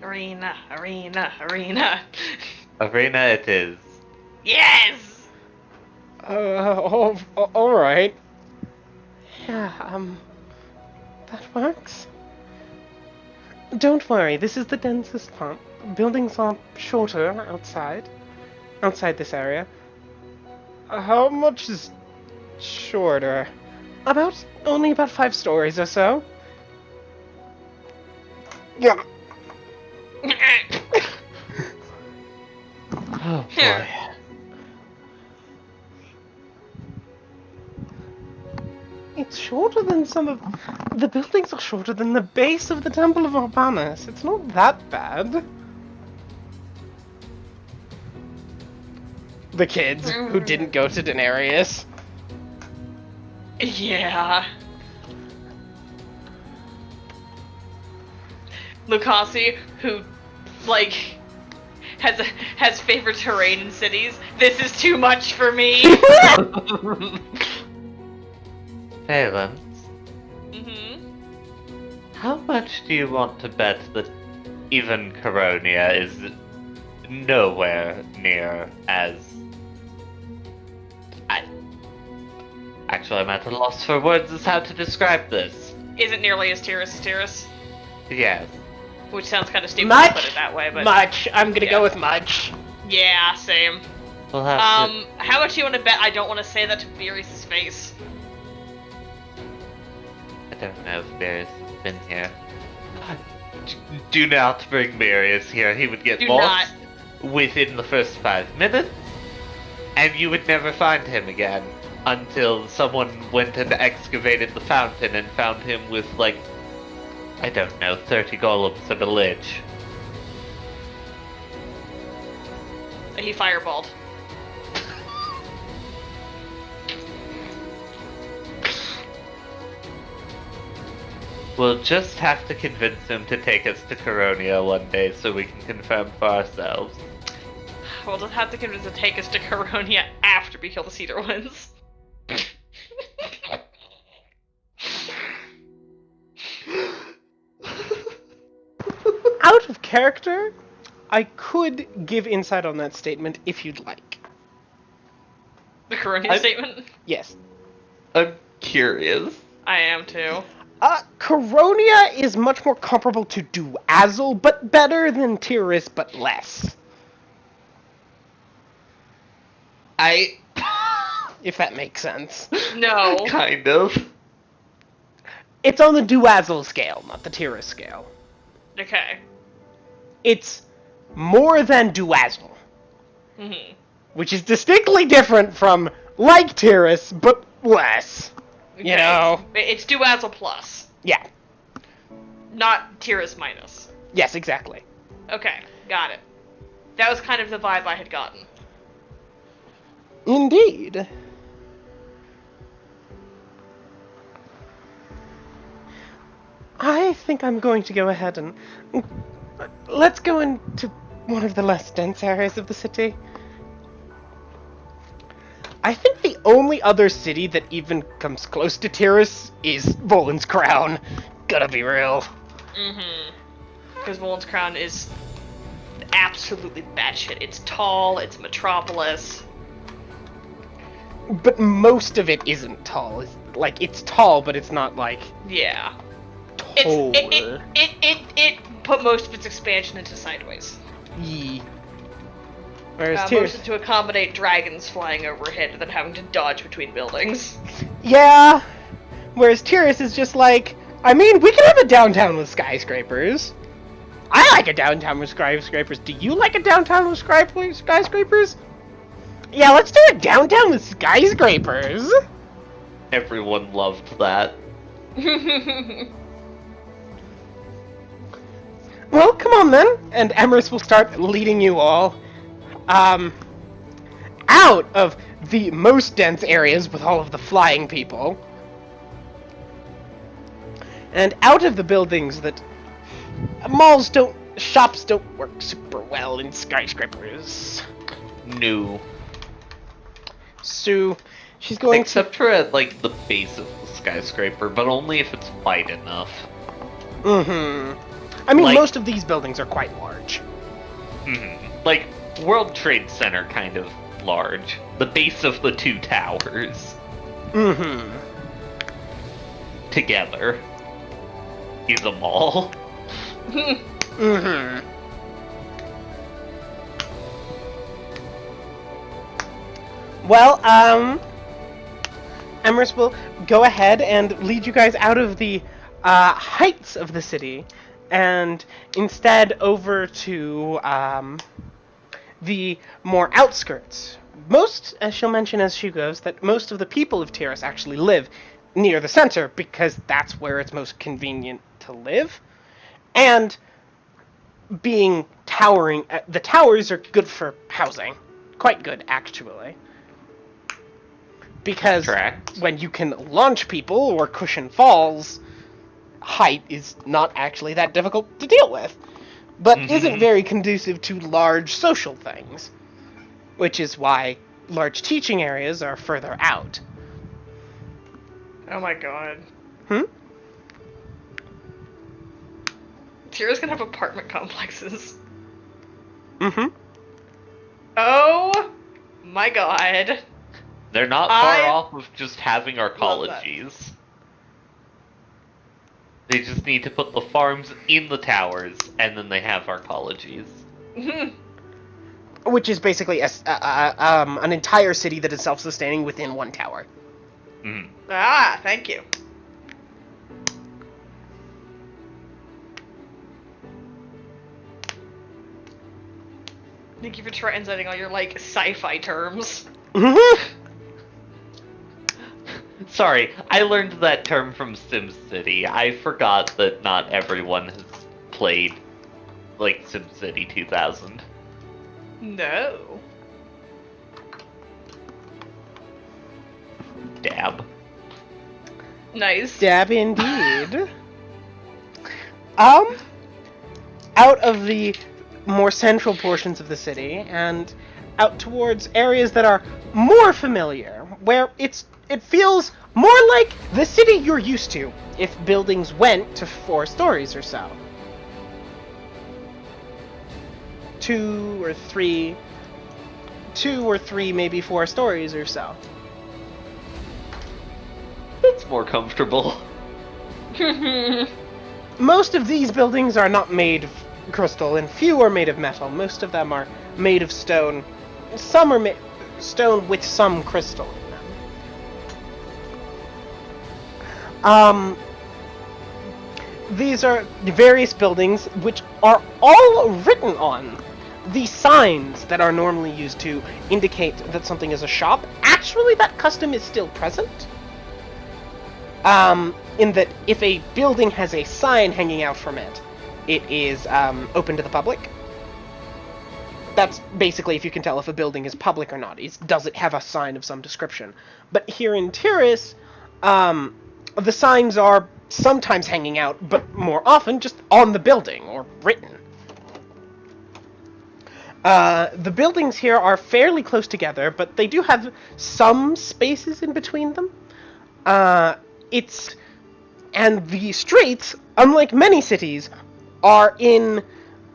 Arena, arena, arena. Arena it is. Yes! Alright. Yeah, that works. Don't worry, this is the densest part. Buildings are shorter outside this area. How much is shorter? Only about 5 stories or so. Yeah. Oh boy. It's shorter than some of... The buildings are shorter than the base of the Temple of Urbanus. It's not that bad. The kids who didn't go to Denarius. Yeah. Lucasi, who, like, has favorite terrain in cities. This is too much for me. Valence, Mm-hmm. how much do you want to bet that even Coronia is nowhere near as... Actually, I'm at a loss for words as how to describe this. Isn't nearly as Tiris. Yes. Which sounds kind of stupid Much? to put it that way, but... Much. I'm gonna Yeah. go with much. Yeah, same. We'll have How much do you want to bet I don't want to say that to Beerus' face? I don't know if Marius has been here. Do not bring Marius here. He would get Do lost within the first 5 minutes, and you would never find him again until someone went and excavated the fountain and found him with, like, I don't know, 30 golems and a lich. He fireballed. We'll just have to convince him to take us to Coronia one day so we can confirm for ourselves. We'll just have to convince him to take us to Coronia after we kill the Cedar Ones. Out of character, I could give insight on that statement if you'd like. The Coronia statement? Yes. I'm curious. I am too. Coronia is much more comparable to Duazzel, but better than Tiris, but less. If that makes sense. No. Kind of. It's on the Duazzel scale, not the Tiris scale. Okay. It's more than Duazzel. Mm-hmm. Which is distinctly different from like Tiris, but less. Okay. You know? It's Duazzel plus, Yeah. not Tiris minus. Yes, exactly. Okay, got it. That was kind of the vibe I had gotten. Indeed. I think I'm going to go ahead and... Let's go into one of the less dense areas of the city. I think the only other city that even comes close to Tiris is Volan's Crown. Gotta be real. Mm-hmm. Because Volan's Crown is absolutely batshit. It's tall, it's a metropolis. But most of it isn't tall. It's tall, but it's not, like, Yeah. tall. It put most of its expansion into sideways. Yee. Whereas Tiris... Mostly to accommodate dragons flying overhead and then having to dodge between buildings. Yeah. Whereas Tiris is just like, I mean, we can have a downtown with skyscrapers. I like a downtown with skyscrapers. Do you like a downtown with skyscrapers? Yeah, let's do a downtown with skyscrapers. Everyone loved that. Well, come on then. And Emrys will start leading you all out of the most dense areas with all of the flying people. And out of the buildings that shops don't work super well in skyscrapers. No. So, she's going Except for at, like, the base of the skyscraper, but only if it's wide enough. Mm-hmm. I mean, Like- most of these buildings are quite large. Mm-hmm. Like, World Trade Center kind of large. The base of the two towers Mm-hmm. together is a mall. Mm-hmm. Well, Emrys will go ahead and lead you guys out of the heights of the city, and instead over to the more outskirts. Most, as she'll mention as she goes, that most of the people of Tiris actually live near the center, because that's where it's most convenient to live. And being towering, the towers are good for housing. Quite good, actually. Because Correct. when you can launch people or cushion falls, height is not actually that difficult to deal with. But isn't very conducive to large social things. Which is why large teaching areas are further out. Oh my god. Hmm? Tira's gonna have apartment complexes. Mm-hmm. Oh my god. They're not far I off of just having our love that. colleges. They just need to put the farms in the towers, and then they have our colleges. Which is basically an entire city that is self-sustaining within one tower. Mm. Ah, thank you. Thank you for translating all your, like, sci-fi terms. Sorry, I learned that term from SimCity. I forgot that not everyone has played, like, SimCity 2000. No. Dab. Nice. Dab indeed. Out of the more central portions of the city and out towards areas that are more familiar, where it feels more like the city you're used to if buildings went to 4 stories or so. 2 or 3, maybe 4 stories or so. It's more comfortable. Most of these buildings are not made of crystal, and few are made of metal. Most of them are made of stone. Some are stone with some crystal in them. These are various buildings which are all written on the signs that are normally used to indicate that something is a shop. Actually, that custom is still present. In that if a building has a sign hanging out from it, it is open to the public. That's basically if you can tell if a building is public or not. Does it have a sign of some description? But here in Tiris, the signs are sometimes hanging out, but more often just on the building or written. The buildings here are fairly close together, but they do have some spaces in between them. And the streets, unlike many cities, are in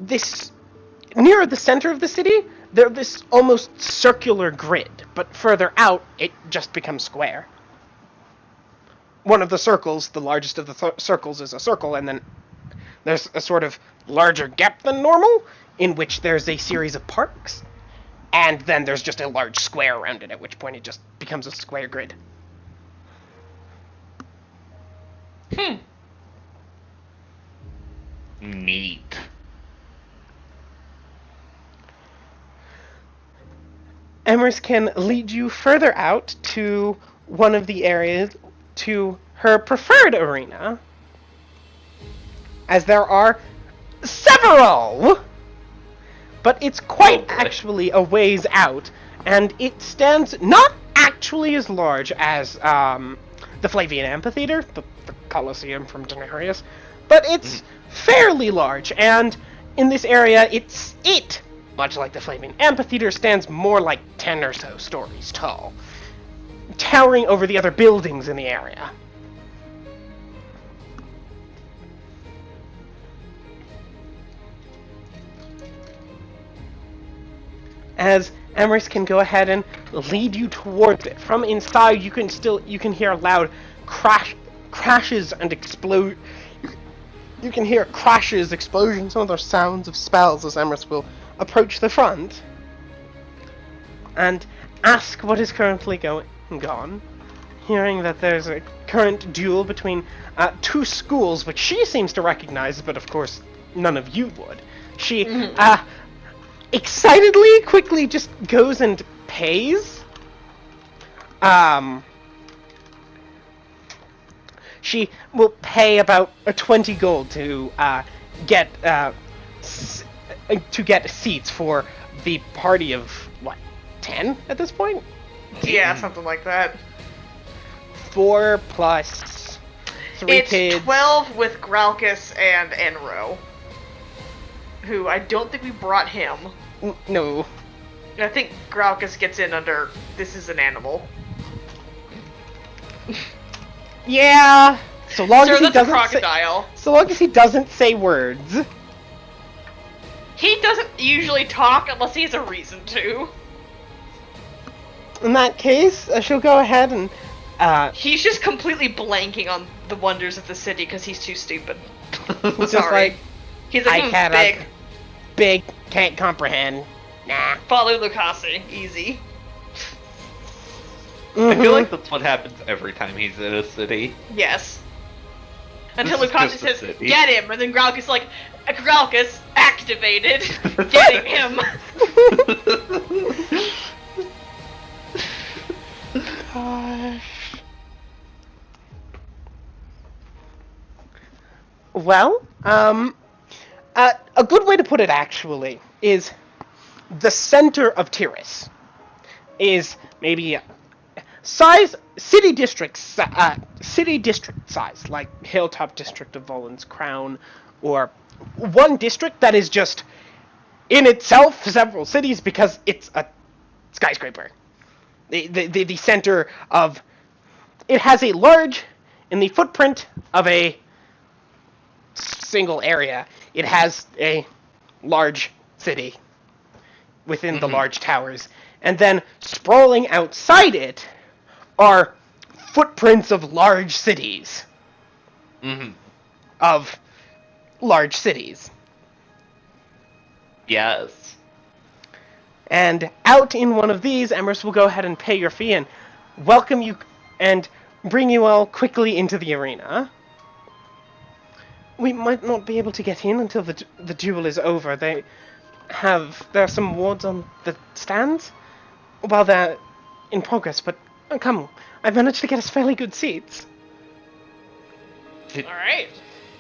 this, near the center of the city, they're this almost circular grid, but further out, it just becomes square. One of the circles, the largest of the circles, is a circle, and then there's a sort of larger gap than normal, in which there's a series of parks, and then there's just a large square around it, at which point it just becomes a square grid. Neat. Emrys can lead you further out to one of the areas, to her preferred arena, as there are several! But it's quite actually a ways out, and it stands not actually as large as the Flavian Amphitheater, the Colosseum from Denarius, but it's fairly large, and in this area, much like the Flavian Amphitheater, stands more like 10 or so stories tall, towering over the other buildings in the area. As Emrys can go ahead and lead you towards it. From inside, you can hear loud crashes and explode. You can hear crashes, explosions, and other sounds of spells as Emrys will approach the front and ask what is currently going on. Hearing that there's a current duel between 2 schools, which she seems to recognize, but of course none of you would. She excitedly, quickly just goes and pays. She will pay about 20 gold to get seats for the party of, 10 at this point? Yeah, something like that. 4 plus 3 it's kids. 12 with Gralkus and Enro, who I don't think we brought him. No. I think Gralkus gets in under this is an animal. Yeah. So long as he that's doesn't a crocodile. so long as he doesn't say words. He doesn't usually talk unless he has a reason to. In that case, she'll go ahead and he's just completely blanking on the wonders of the city because he's too stupid. he's just Sorry. like, He's like, big, can't comprehend. Nah. Follow Lucasi, easy. I feel like that's what happens every time he's in a city. Yes. Until This is Lucasi just a says, city. get him, and then Gralkus like, Gralkus, activated, getting him. Gosh. Well, a good way to put it actually is the center of Tiris is maybe city district size, like Hilltop District of Volan's Crown, or one district that is just in itself several cities because it's a skyscraper. The center of it has a large in the footprint of a single area. It has a large city within the large towers, and then sprawling outside it are footprints of large cities. Of large cities. Yes. And out in one of these, Emrys will go ahead and pay your fee and welcome you and bring you all quickly into the arena. We might not be able to get in until the duel is over. There are some wards on the stands while they're in progress, but come, I've managed to get us fairly good seats. Alright.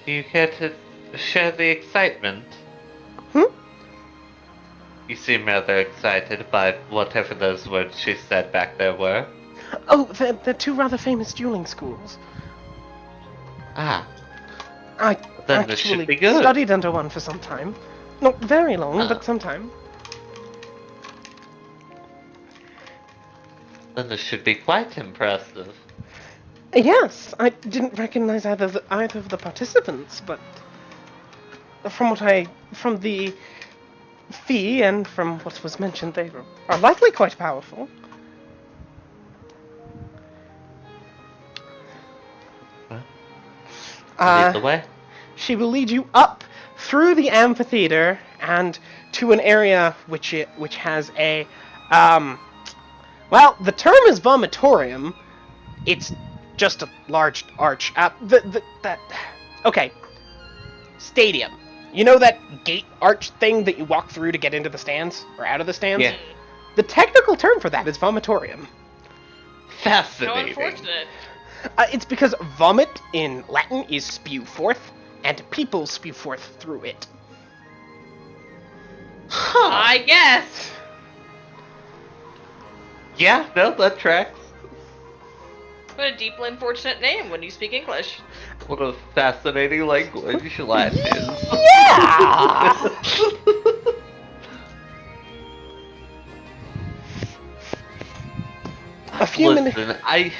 Do you care to share the excitement? You seem rather excited by whatever those words she said back there were. Oh, they're two rather famous dueling schools. Ah. I Then this should actually be good. studied under one for some time. Not very long, but some time. Then this should be quite impressive. Yes, I didn't recognize either of the participants, but from the fee and from what was mentioned, they are likely quite powerful. Lead the way. She will lead you up through the amphitheater and to an area which has a well, the term is vomitorium. It's just a large arch. Okay. Stadium. You know that gate arch thing that you walk through to get into the stands or out of the stands? Yeah. The technical term for that is vomitorium. So Fascinating. unfortunate. It's because vomit in Latin is spew forth, and people spew forth through it. I guess. Yeah, no, that tracks. What a deeply unfortunate name when you speak English. What a fascinating language Latin is. Yeah! A few minutes. Listen, I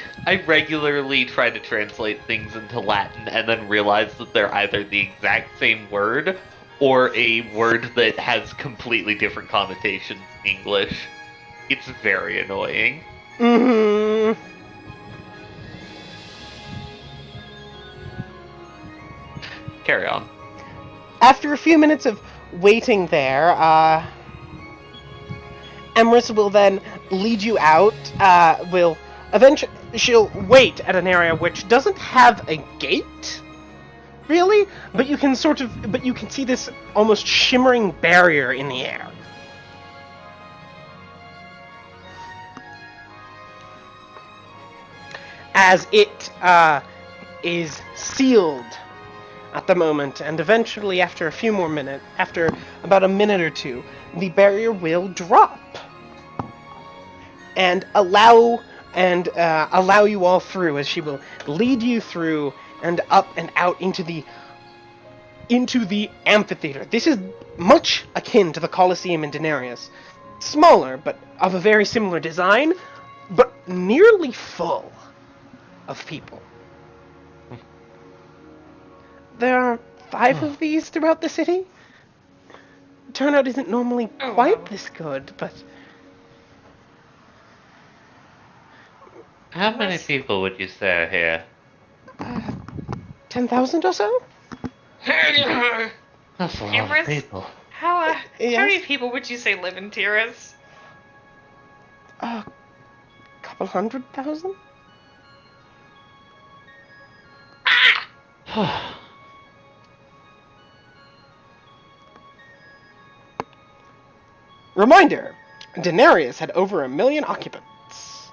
regularly try to translate things into Latin and then realize that they're either the exact same word or a word that has completely different connotations in English. It's very annoying. Mm-hmm. Carry on. After a few minutes of waiting there, Emrys will then lead you out. She'll wait at an area which doesn't have a gate, really, but you can see this almost shimmering barrier in the air. As it is sealed at the moment, and eventually after about a minute or two, the barrier will drop and allow you all through, as she will lead you through and up and out into the amphitheater. This is much akin to the Colosseum in Denarius. Smaller, but of a very similar design, but nearly full of people. There are 5 of these throughout the city. Turnout isn't normally quite this good, but... How many people would you say are here? 10,000 or so? That's a lot Emrys? of people. How Yes? many people would you say live in Tiris? A couple 100,000? Reminder, Denarius had over 1 million occupants,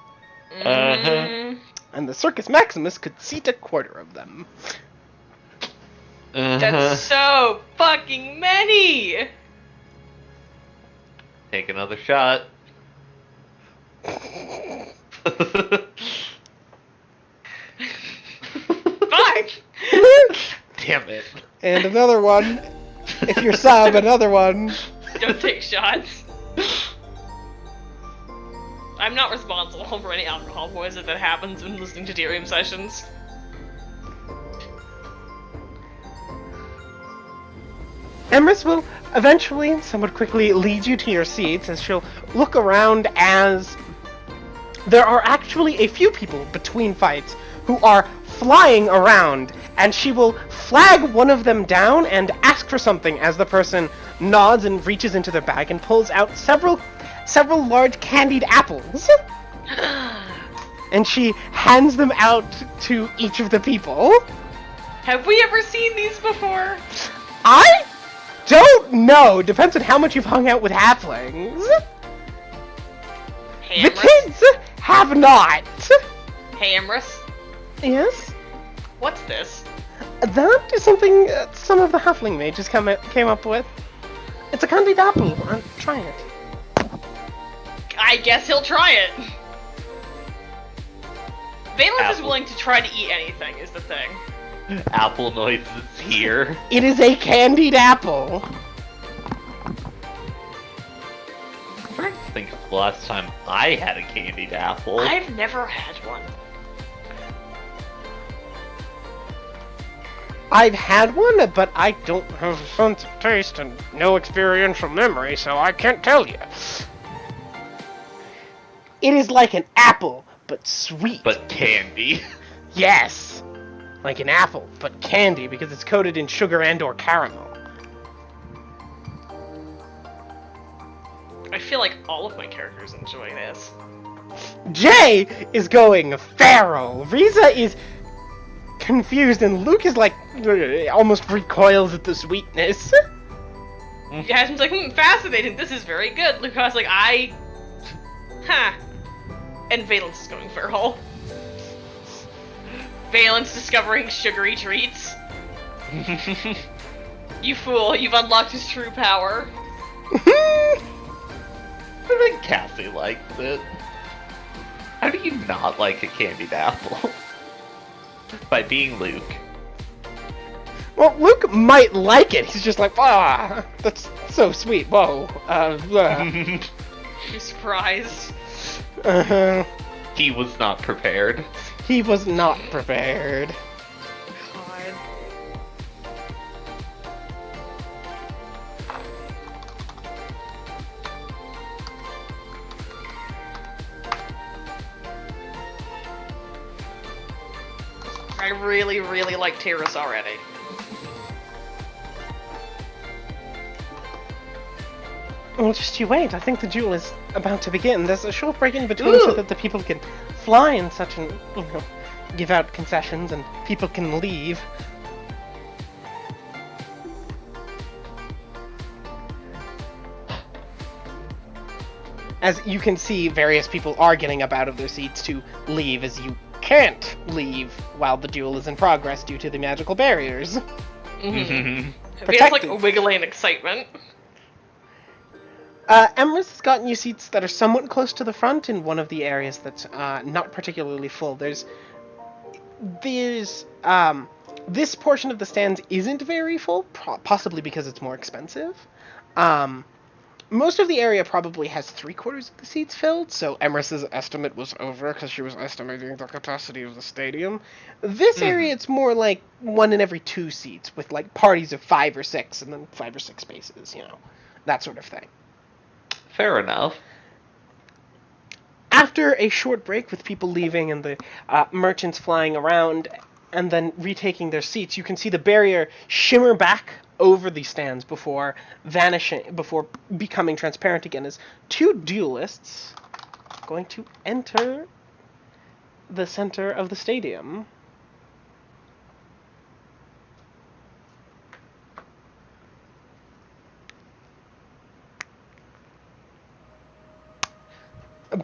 and the Circus Maximus could seat a quarter of them. That's so fucking many! Take another shot. Fuck! Damn it. And another one. If you're sub, another one. Don't take shots. I'm not responsible for any alcohol poison that happens when listening to Derium sessions. Emrys will eventually and somewhat quickly lead you to your seats as she'll look around as there are actually a few people between fights who are flying around, and she will flag one of them down and ask for something as the person nods and reaches into their bag and pulls out several large candied apples. And she hands them out to each of the people. Have we ever seen these before? I don't know. Depends on how much you've hung out with halflings. Hey, The Emrys. kids have not. Hey, Emrys. Yes? What's this? That is something some of the halfling mages came up with. It's a candied apple. Try it. I guess he'll try it. Valence is Apple. willing to try to eat anything, is the thing. Apple noises here. It is a candied apple. I'm trying to think of the last time I had a candied apple. I've never had one. I've had one, but I don't have a sense of taste and no experiential memory, so I can't tell you. It is like an apple, but sweet. But candy. Yes! Like an apple, but candy, because it's coated in sugar and or caramel. I feel like all of my characters enjoy this. Jay is going feral. Riza is confused, and Luke is like almost recoils at the sweetness. Jasmine's like, fascinating, this is very good. Lucas like, huh. And Valence is going feral. Valence discovering sugary treats. You fool, you've unlocked his true power. I think Cassie likes it. How do you not like a candied apple? By being Luke. Well, Luke might like it. He's just like, that's so sweet. Whoa. You surprised? Uh-huh. He was not prepared. He was not prepared. God. I really, really like Tiris already. Well, just you wait. I think the duel is about to begin. There's a short break in between so that the people can fly and such and, give out concessions and people can leave. As you can see, various people are getting up out of their seats to leave, as you can't leave while the duel is in progress due to the magical barriers. It's like Protected. wiggling in excitement. Emrys has gotten you seats that are somewhat close to the front in one of the areas that's not particularly full. There's this portion of the stands isn't very full, possibly because it's more expensive. Most of the area probably has 3/4 of the seats filled, so Emrys's estimate was over because she was estimating the capacity of the stadium. This area, it's more like 1 in every 2 seats, with like parties of 5 or 6, and then 5 or 6 spaces, that sort of thing. Fair enough. After a short break with people leaving and the merchants flying around and then retaking their seats, you can see the barrier shimmer back over the stands before vanishing, before becoming transparent again, as 2 duelists are going to enter the center of the stadium.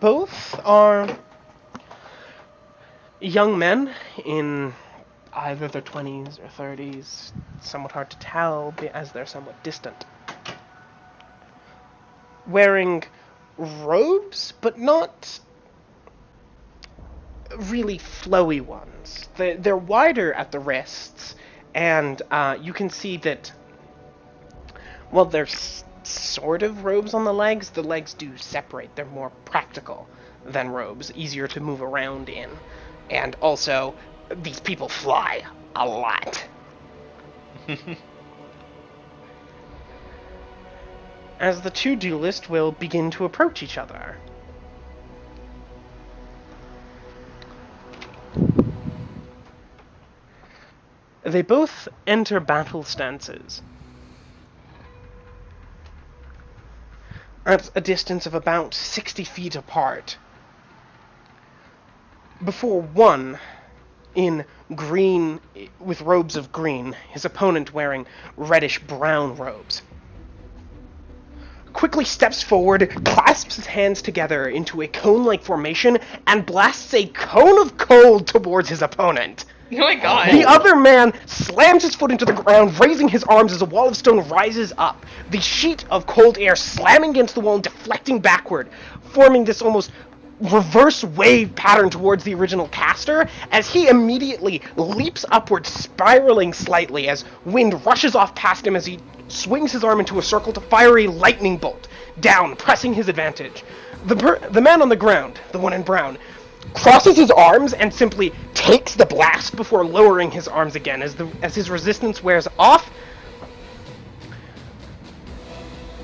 Both are young men in either their 20s or 30s, somewhat hard to tell as they're somewhat distant. Wearing robes, but not really flowy ones. They're wider at the wrists and you can see that, well, there's sort of robes on the legs do separate. They're more practical than robes, easier to move around in. And also, these people fly a lot. As the two duelists will begin to approach each other. They both enter battle stances at a distance of about 60 feet apart. Before one, in green, with robes of green, his opponent wearing reddish-brown robes, quickly steps forward, clasps his hands together into a cone-like formation, and blasts a cone of cold towards his opponent. Oh my god. The other man slams his foot into the ground, raising his arms as a wall of stone rises up, the sheet of cold air slamming against the wall and deflecting backward, forming this almost reverse wave pattern towards the original caster, as he immediately leaps upward, spiraling slightly as wind rushes off past him as he swings his arm into a circle to fire a lightning bolt down, pressing his advantage. The man on the ground, the one in brown, crosses his arms and simply takes the blast before lowering his arms again as his resistance wears off,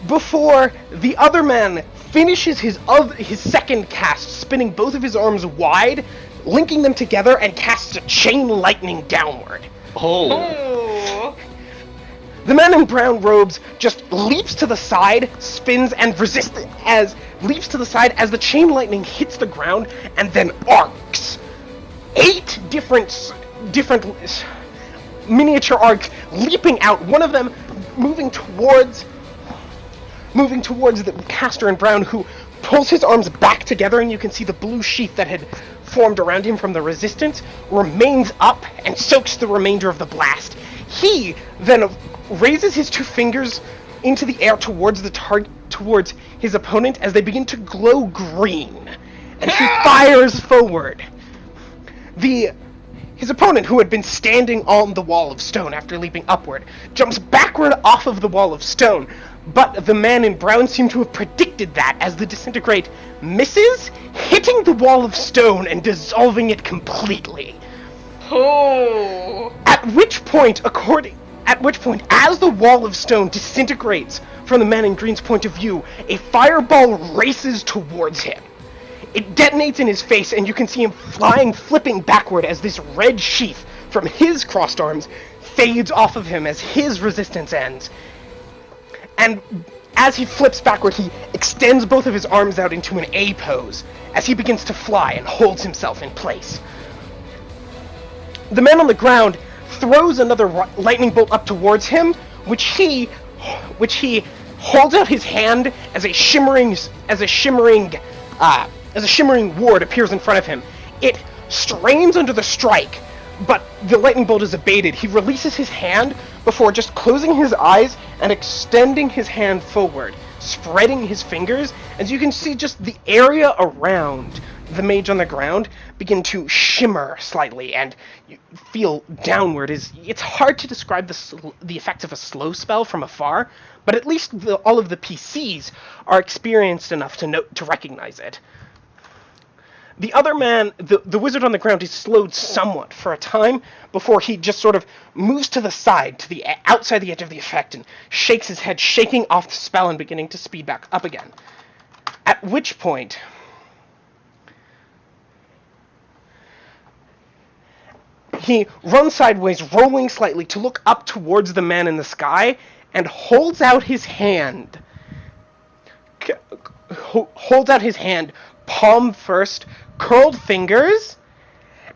before the other man finishes his second cast, spinning both of his arms wide, linking them together, and casts a chain lightning downward. Oh. The man in brown robes just leaps to the side, spins, and leaps to the side as the chain lightning hits the ground, and then arcs. 8 different miniature arcs leaping out, one of them moving towards the caster in brown, who pulls his arms back together, and you can see the blue sheath that had formed around him from the resistance remains up and soaks the remainder of the blast. He then raises his 2 fingers into the air towards towards his opponent as they begin to glow green, and he fires forward. His opponent, who had been standing on the wall of stone after leaping upward, jumps backward off of the wall of stone, but the man in brown seemed to have predicted that as the disintegrate misses, hitting the wall of stone and dissolving it completely. Oh. At which point, as the wall of stone disintegrates from the man in green's point of view, a fireball races towards him. It detonates in his face, and you can see him flipping backward as this red sheath from his crossed arms fades off of him as his resistance ends. And as he flips backward, he extends both of his arms out into an A pose as he begins to fly and holds himself in place. The man on the ground throws another lightning bolt up towards him, which he holds out his hand as a shimmering ward appears in front of him. It strains under the strike, but the lightning bolt is abated. He releases his hand before just closing his eyes and extending his hand forward, spreading his fingers, as you can see just the area around the mage on the ground begin to shimmer slightly, and you feel downward. It's hard to describe the effects of a slow spell from afar, but at least all of the PCs are experienced enough to recognize it. The other man, the wizard on the ground, is slowed somewhat for a time before he just sort of moves to the side, to the outside the edge of the effect, and shakes his head, shaking off the spell and beginning to speed back up again. At which point, he runs sideways, rolling slightly to look up towards the man in the sky, and holds out his hand. Palm first, curled fingers,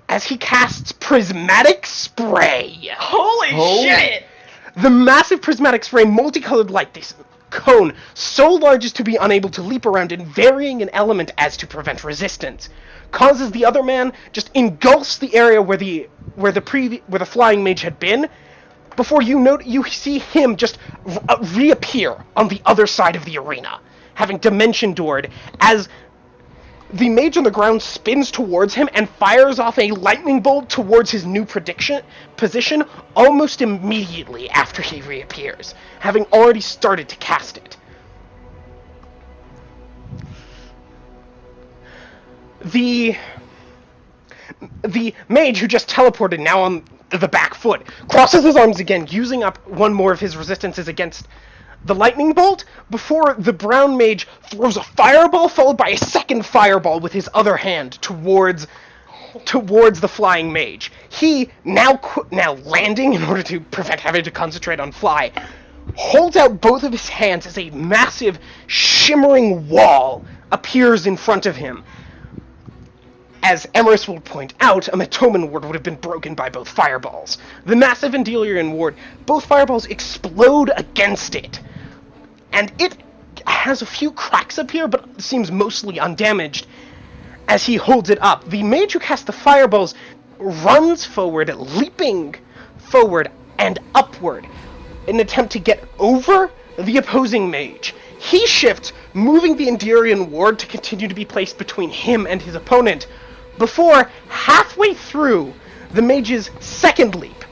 as he casts Prismatic Spray. Holy shit! The massive prismatic spray, multicolored light, this cone so large as to be unable to leap around and varying in element as to prevent resistance, causes the other man just engulfs the area where the flying mage had been, before you see him just reappear on the other side of the arena, having dimension doored, as The mage on the ground spins towards him and fires off a lightning bolt towards his new position almost immediately after he reappears, having already started to cast it. The mage who just teleported, now on the back foot, crosses his arms again, using up one more of his resistances against the lightning bolt, before the brown mage throws a fireball followed by a second fireball with his other hand towards the flying mage. He, now landing in order to prevent having to concentrate on fly, holds out both of his hands as a massive, shimmering wall appears in front of him. As Emerus will point out, a Matoman ward would have been broken by both fireballs. The massive Endelian ward, both fireballs explode against it. And it has a few cracks appear, but seems mostly undamaged. As he holds it up, the mage who cast the fireballs runs forward, leaping forward and upward in an attempt to get over the opposing mage. He shifts, moving the Endelian ward to continue to be placed between him and his opponent, before, halfway through the mage's second leap,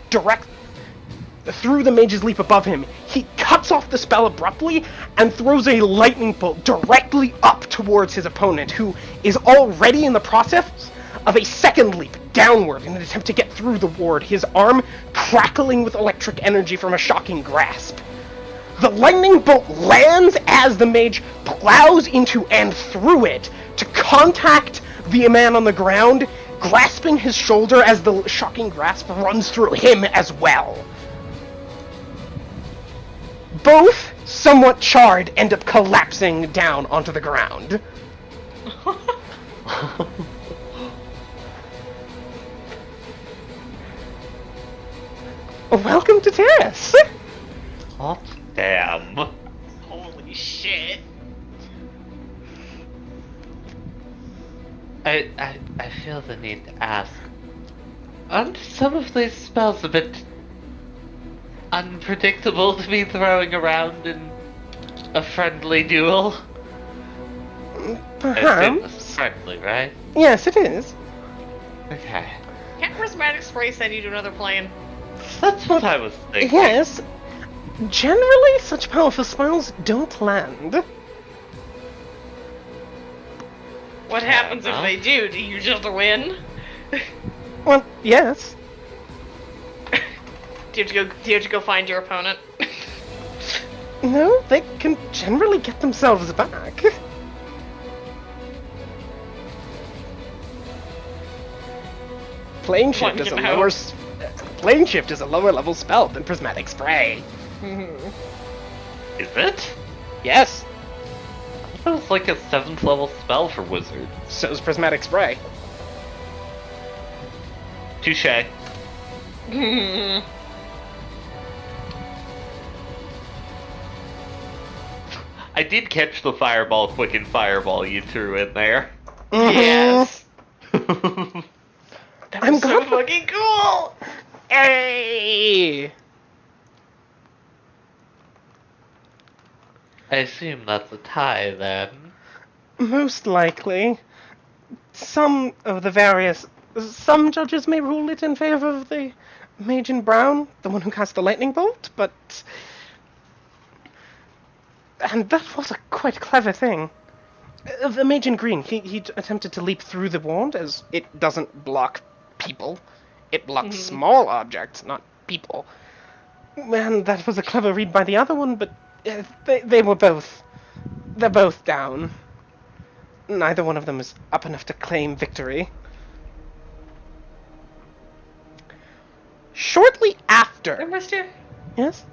through the mage's leap above him, he cuts off the spell abruptly and throws a lightning bolt directly up towards his opponent, who is already in the process of a second leap downward in an attempt to get through the ward, his arm crackling with electric energy from a shocking grasp. The lightning bolt lands as the mage plows into and through it to contact the man on the ground, grasping his shoulder as the shocking grasp runs through him as well. Both, somewhat charred, end up collapsing down onto the ground. Welcome to Tiris! Hot damn. Holy shit. I feel the need to ask. Aren't some of these spells a bit unpredictable to be throwing around in a friendly duel? Perhaps. It's friendly, right? Yes, it is. Okay. Can't Prismatic Spray send you to another plane? That's what I was thinking. Yes. Generally, such powerful spells don't land. What happens if they do? Do you just win? Well, yes. Do you have to go find your opponent? No, they can generally get themselves back. Plane shift is a lower level spell than Prismatic Spray. Is it? Yes. That was like a 7th level spell for wizard. So's Prismatic Spray. Touche. I did catch the fireball, quicken fireball you threw in there. Yes. I'm That was so fucking cool. Hey! I assume that's a tie then. Most likely. Some judges may rule it in favor of the mage in brown, the one who cast the lightning bolt, but... And that was a quite clever thing. The mage in green, he attempted to leap through the wand, as it doesn't block people. It blocks small objects, not people. And that was a clever read by the other one, but they're both down. Neither one of them is up enough to claim victory. Shortly after... Mister, Yes?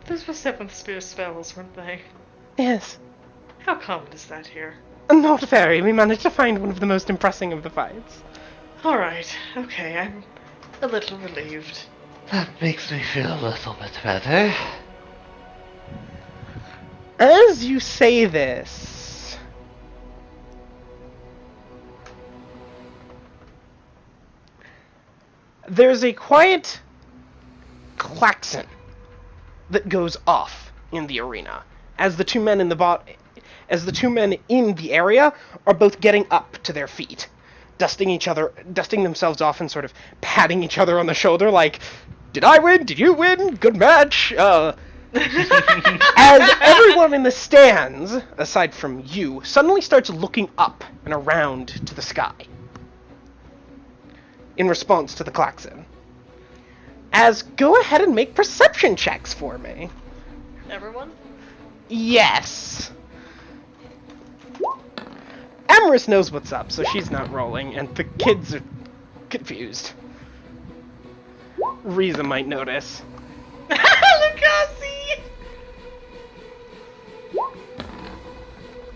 those were 7th spear spells, weren't they? Yes. How common is that here? Not very. We managed to find one of the most impressing of the fights. Alright, okay, I'm a little relieved. That makes me feel a little bit better. As you say this... There's a quiet klaxon that goes off in the arena as the two men in the as the two men in the area are both getting up to their feet, dusting themselves off and sort of patting each other on the shoulder like, "Did I win? Did you win? Good match." As everyone in the stands, aside from you, suddenly starts looking up and around to the sky in response to the klaxon. Go ahead and make perception checks for me. Everyone? Yes. Emrys knows what's up, so she's not rolling, and the kids are confused. Riza might notice. Lucasi!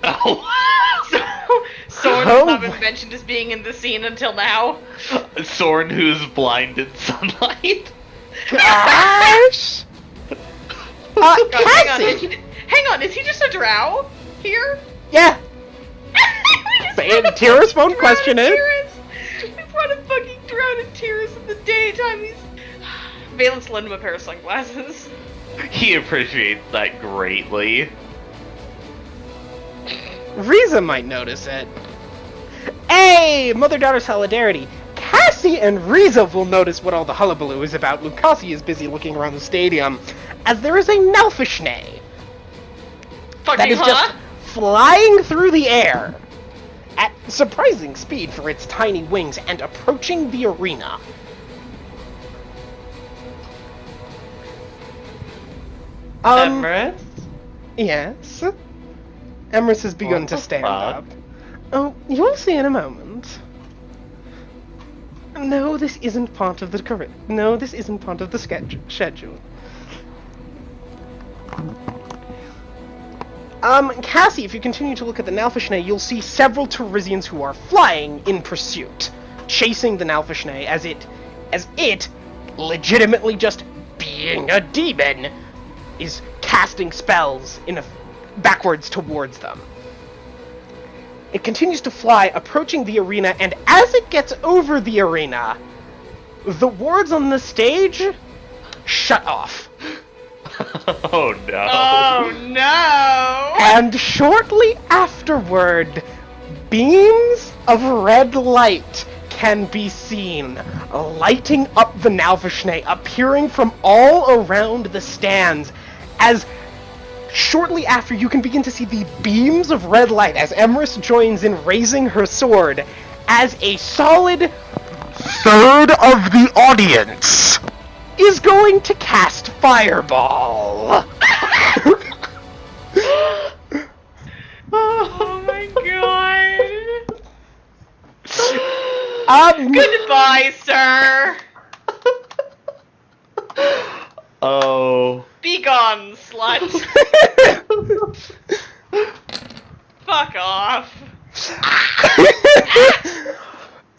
Oh. Soren Oh has not been my- mentioned as being in the scene until now. Soren, who's blind in sunlight. Gosh! God, Cassie! hang on, is he just a drow here? Yeah, And Tiris won't question it. We brought a fucking drow to Tiris in the daytime. Valence lend him a pair of sunglasses. He appreciates that greatly. Riza might notice it. Hey, mother-daughter solidarity. Cassie and Riza will notice what all the hullabaloo is about. Lucasi is busy looking around the stadium, as there is a Nelfishnay that is just flying through the air at surprising speed for its tiny wings and approaching the arena. Emrys? Yes? Emrys has begun What to the stand fuck? up. Oh, you'll see in a moment. No, this isn't part of the No, this isn't part of the schedule. Cassie, if you continue to look at the Nalfishnay, you'll see several Tiresians who are flying in pursuit, chasing the Nalfishnay as it, legitimately just being a demon, is casting spells backwards towards them. It continues to fly, approaching the arena, and as it gets over the arena, the wards on the stage shut off. Oh no. Oh no! And shortly afterward, beams of red light can be seen, lighting up the Nalfishnay, appearing from all around the stands, as shortly after you can begin to see the beams of red light as Emrys joins in raising her sword, as a solid third of the audience is going to cast Fireball. Oh my god! Goodbye, sir! Oh. Be gone, slut! Fuck off!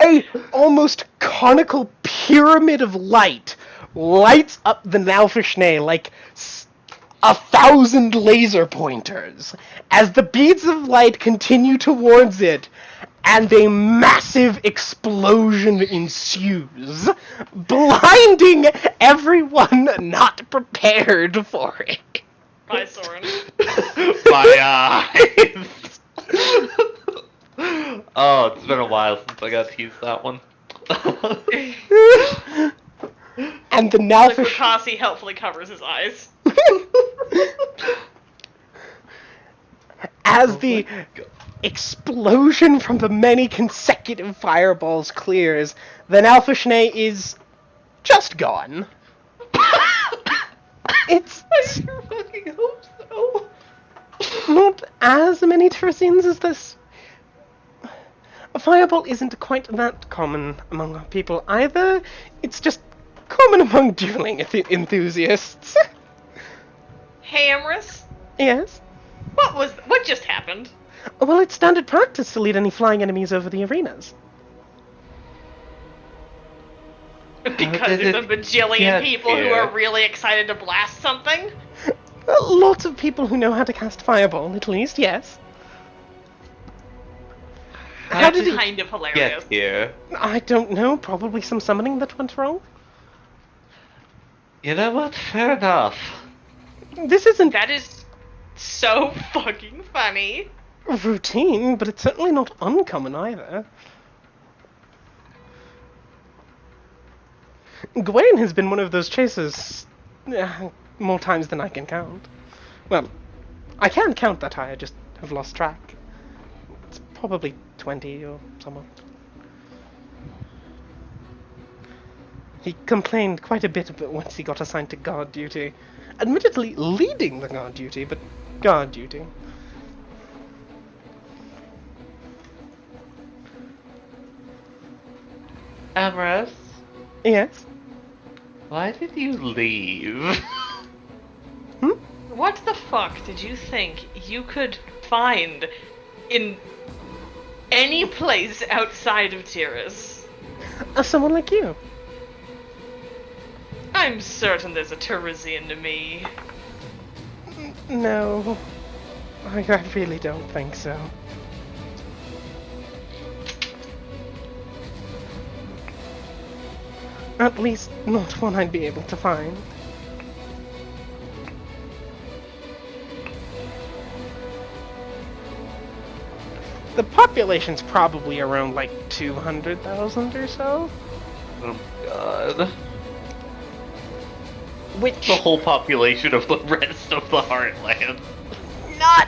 A almost conical pyramid of light lights up the Nalfishnay like 1,000 laser pointers as the beads of light continue towards it, and a massive explosion ensues, blinding everyone not prepared for it. Bye, Soren. My eyes. Oh, it's been a while since I got to use that one. And the Like Nalfish... Lucasi helpfully covers his eyes. As the explosion from the many consecutive fireballs clears, the Nalfishnay is just gone. It's I fucking hope so. not as many Tiresians as this. A fireball isn't quite that common among people either. It's just common among dueling enthusiasts. Hey, Emrys, Yes? what just happened? Well, it's standard practice to lead any flying enemies over the arenas. Because did there's a it bajillion get people who here? are really excited to blast something? Lots of people who know how to cast fireball, at least, yes. How did he... Kind of hilarious. Get here. I don't know, probably some summoning that went wrong. You know what? Fair enough. This isn't... That is So fucking funny. Routine, but it's certainly not uncommon either. Gwen has been one of those chasers more times than I can count. Well, I can count that high, I just have lost track. It's probably 20 or something. He complained quite a bit about once he got assigned to guard duty. Admittedly, leading the guard duty, but guard duty. Amorous, Yes? why did you leave? What the fuck did you think you could find in any place outside of Tiris? Someone like you. I'm certain there's a Tiresian to me. No, I really don't think so. At least not one I'd be able to find. The population's probably around like 200,000 or so. Oh god. Which The whole population of the rest of the Heartland. not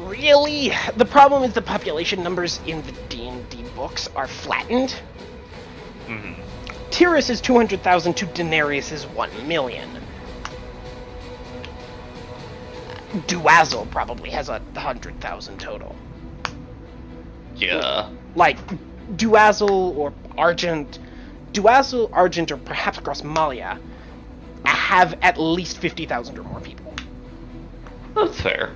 really. The problem is the population numbers in the D&D books are flattened. Mm-hmm. Tiris is 200,000 to Daenerys is 1 million. Duazil probably has 100,000 total. Yeah. Like, Duazil or Argent... Duazil, Argent, or perhaps Grosmalia have at least 50,000 or more people. That's fair.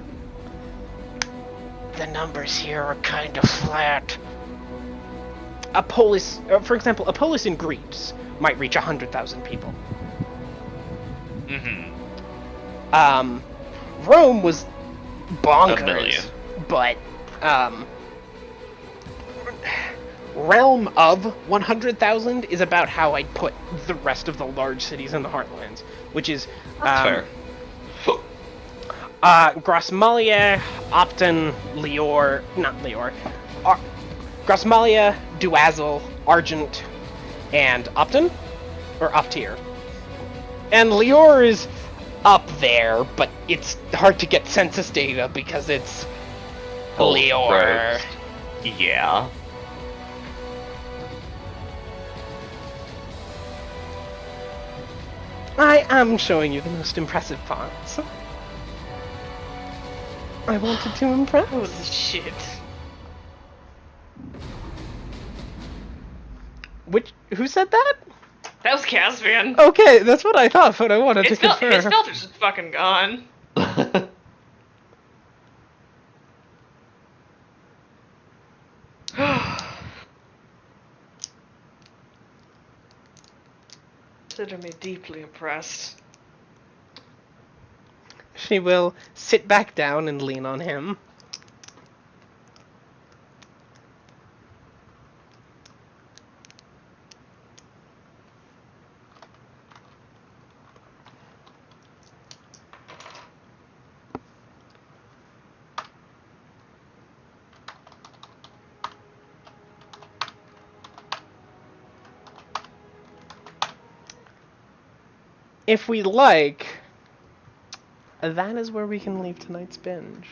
The numbers here are kind of flat. For example, a polis in Greece might reach 100,000 people. Mm-hmm. Rome was bonkers, A million. but realm of 100,000 is about how I'd put the rest of the large cities in the Heartlands, which is That's fair. Grosmalia, Opton, Grosmalia, Duazil, Argent, and Opton, or Optier. And Lior is up there, but it's hard to get census data because it's Lior. Right. Yeah. I am showing you the most impressive parts. I wanted to impress. Holy shit. Who said that? That was Caspian. Okay, that's what I thought, but I wanted to His confirm. filter's just fucking gone. Consider me deeply impressed. She will sit back down and lean on him. If we like, that is where we can leave tonight's binge.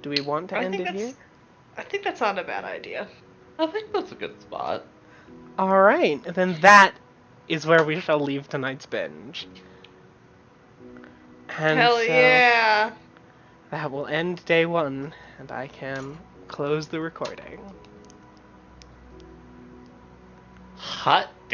Do we want to end it here? I think that's not a bad idea. I think that's a good spot. Alright, then that is where we shall leave tonight's binge. And Hell so yeah! that will end day 1, and I can close the recording. Hot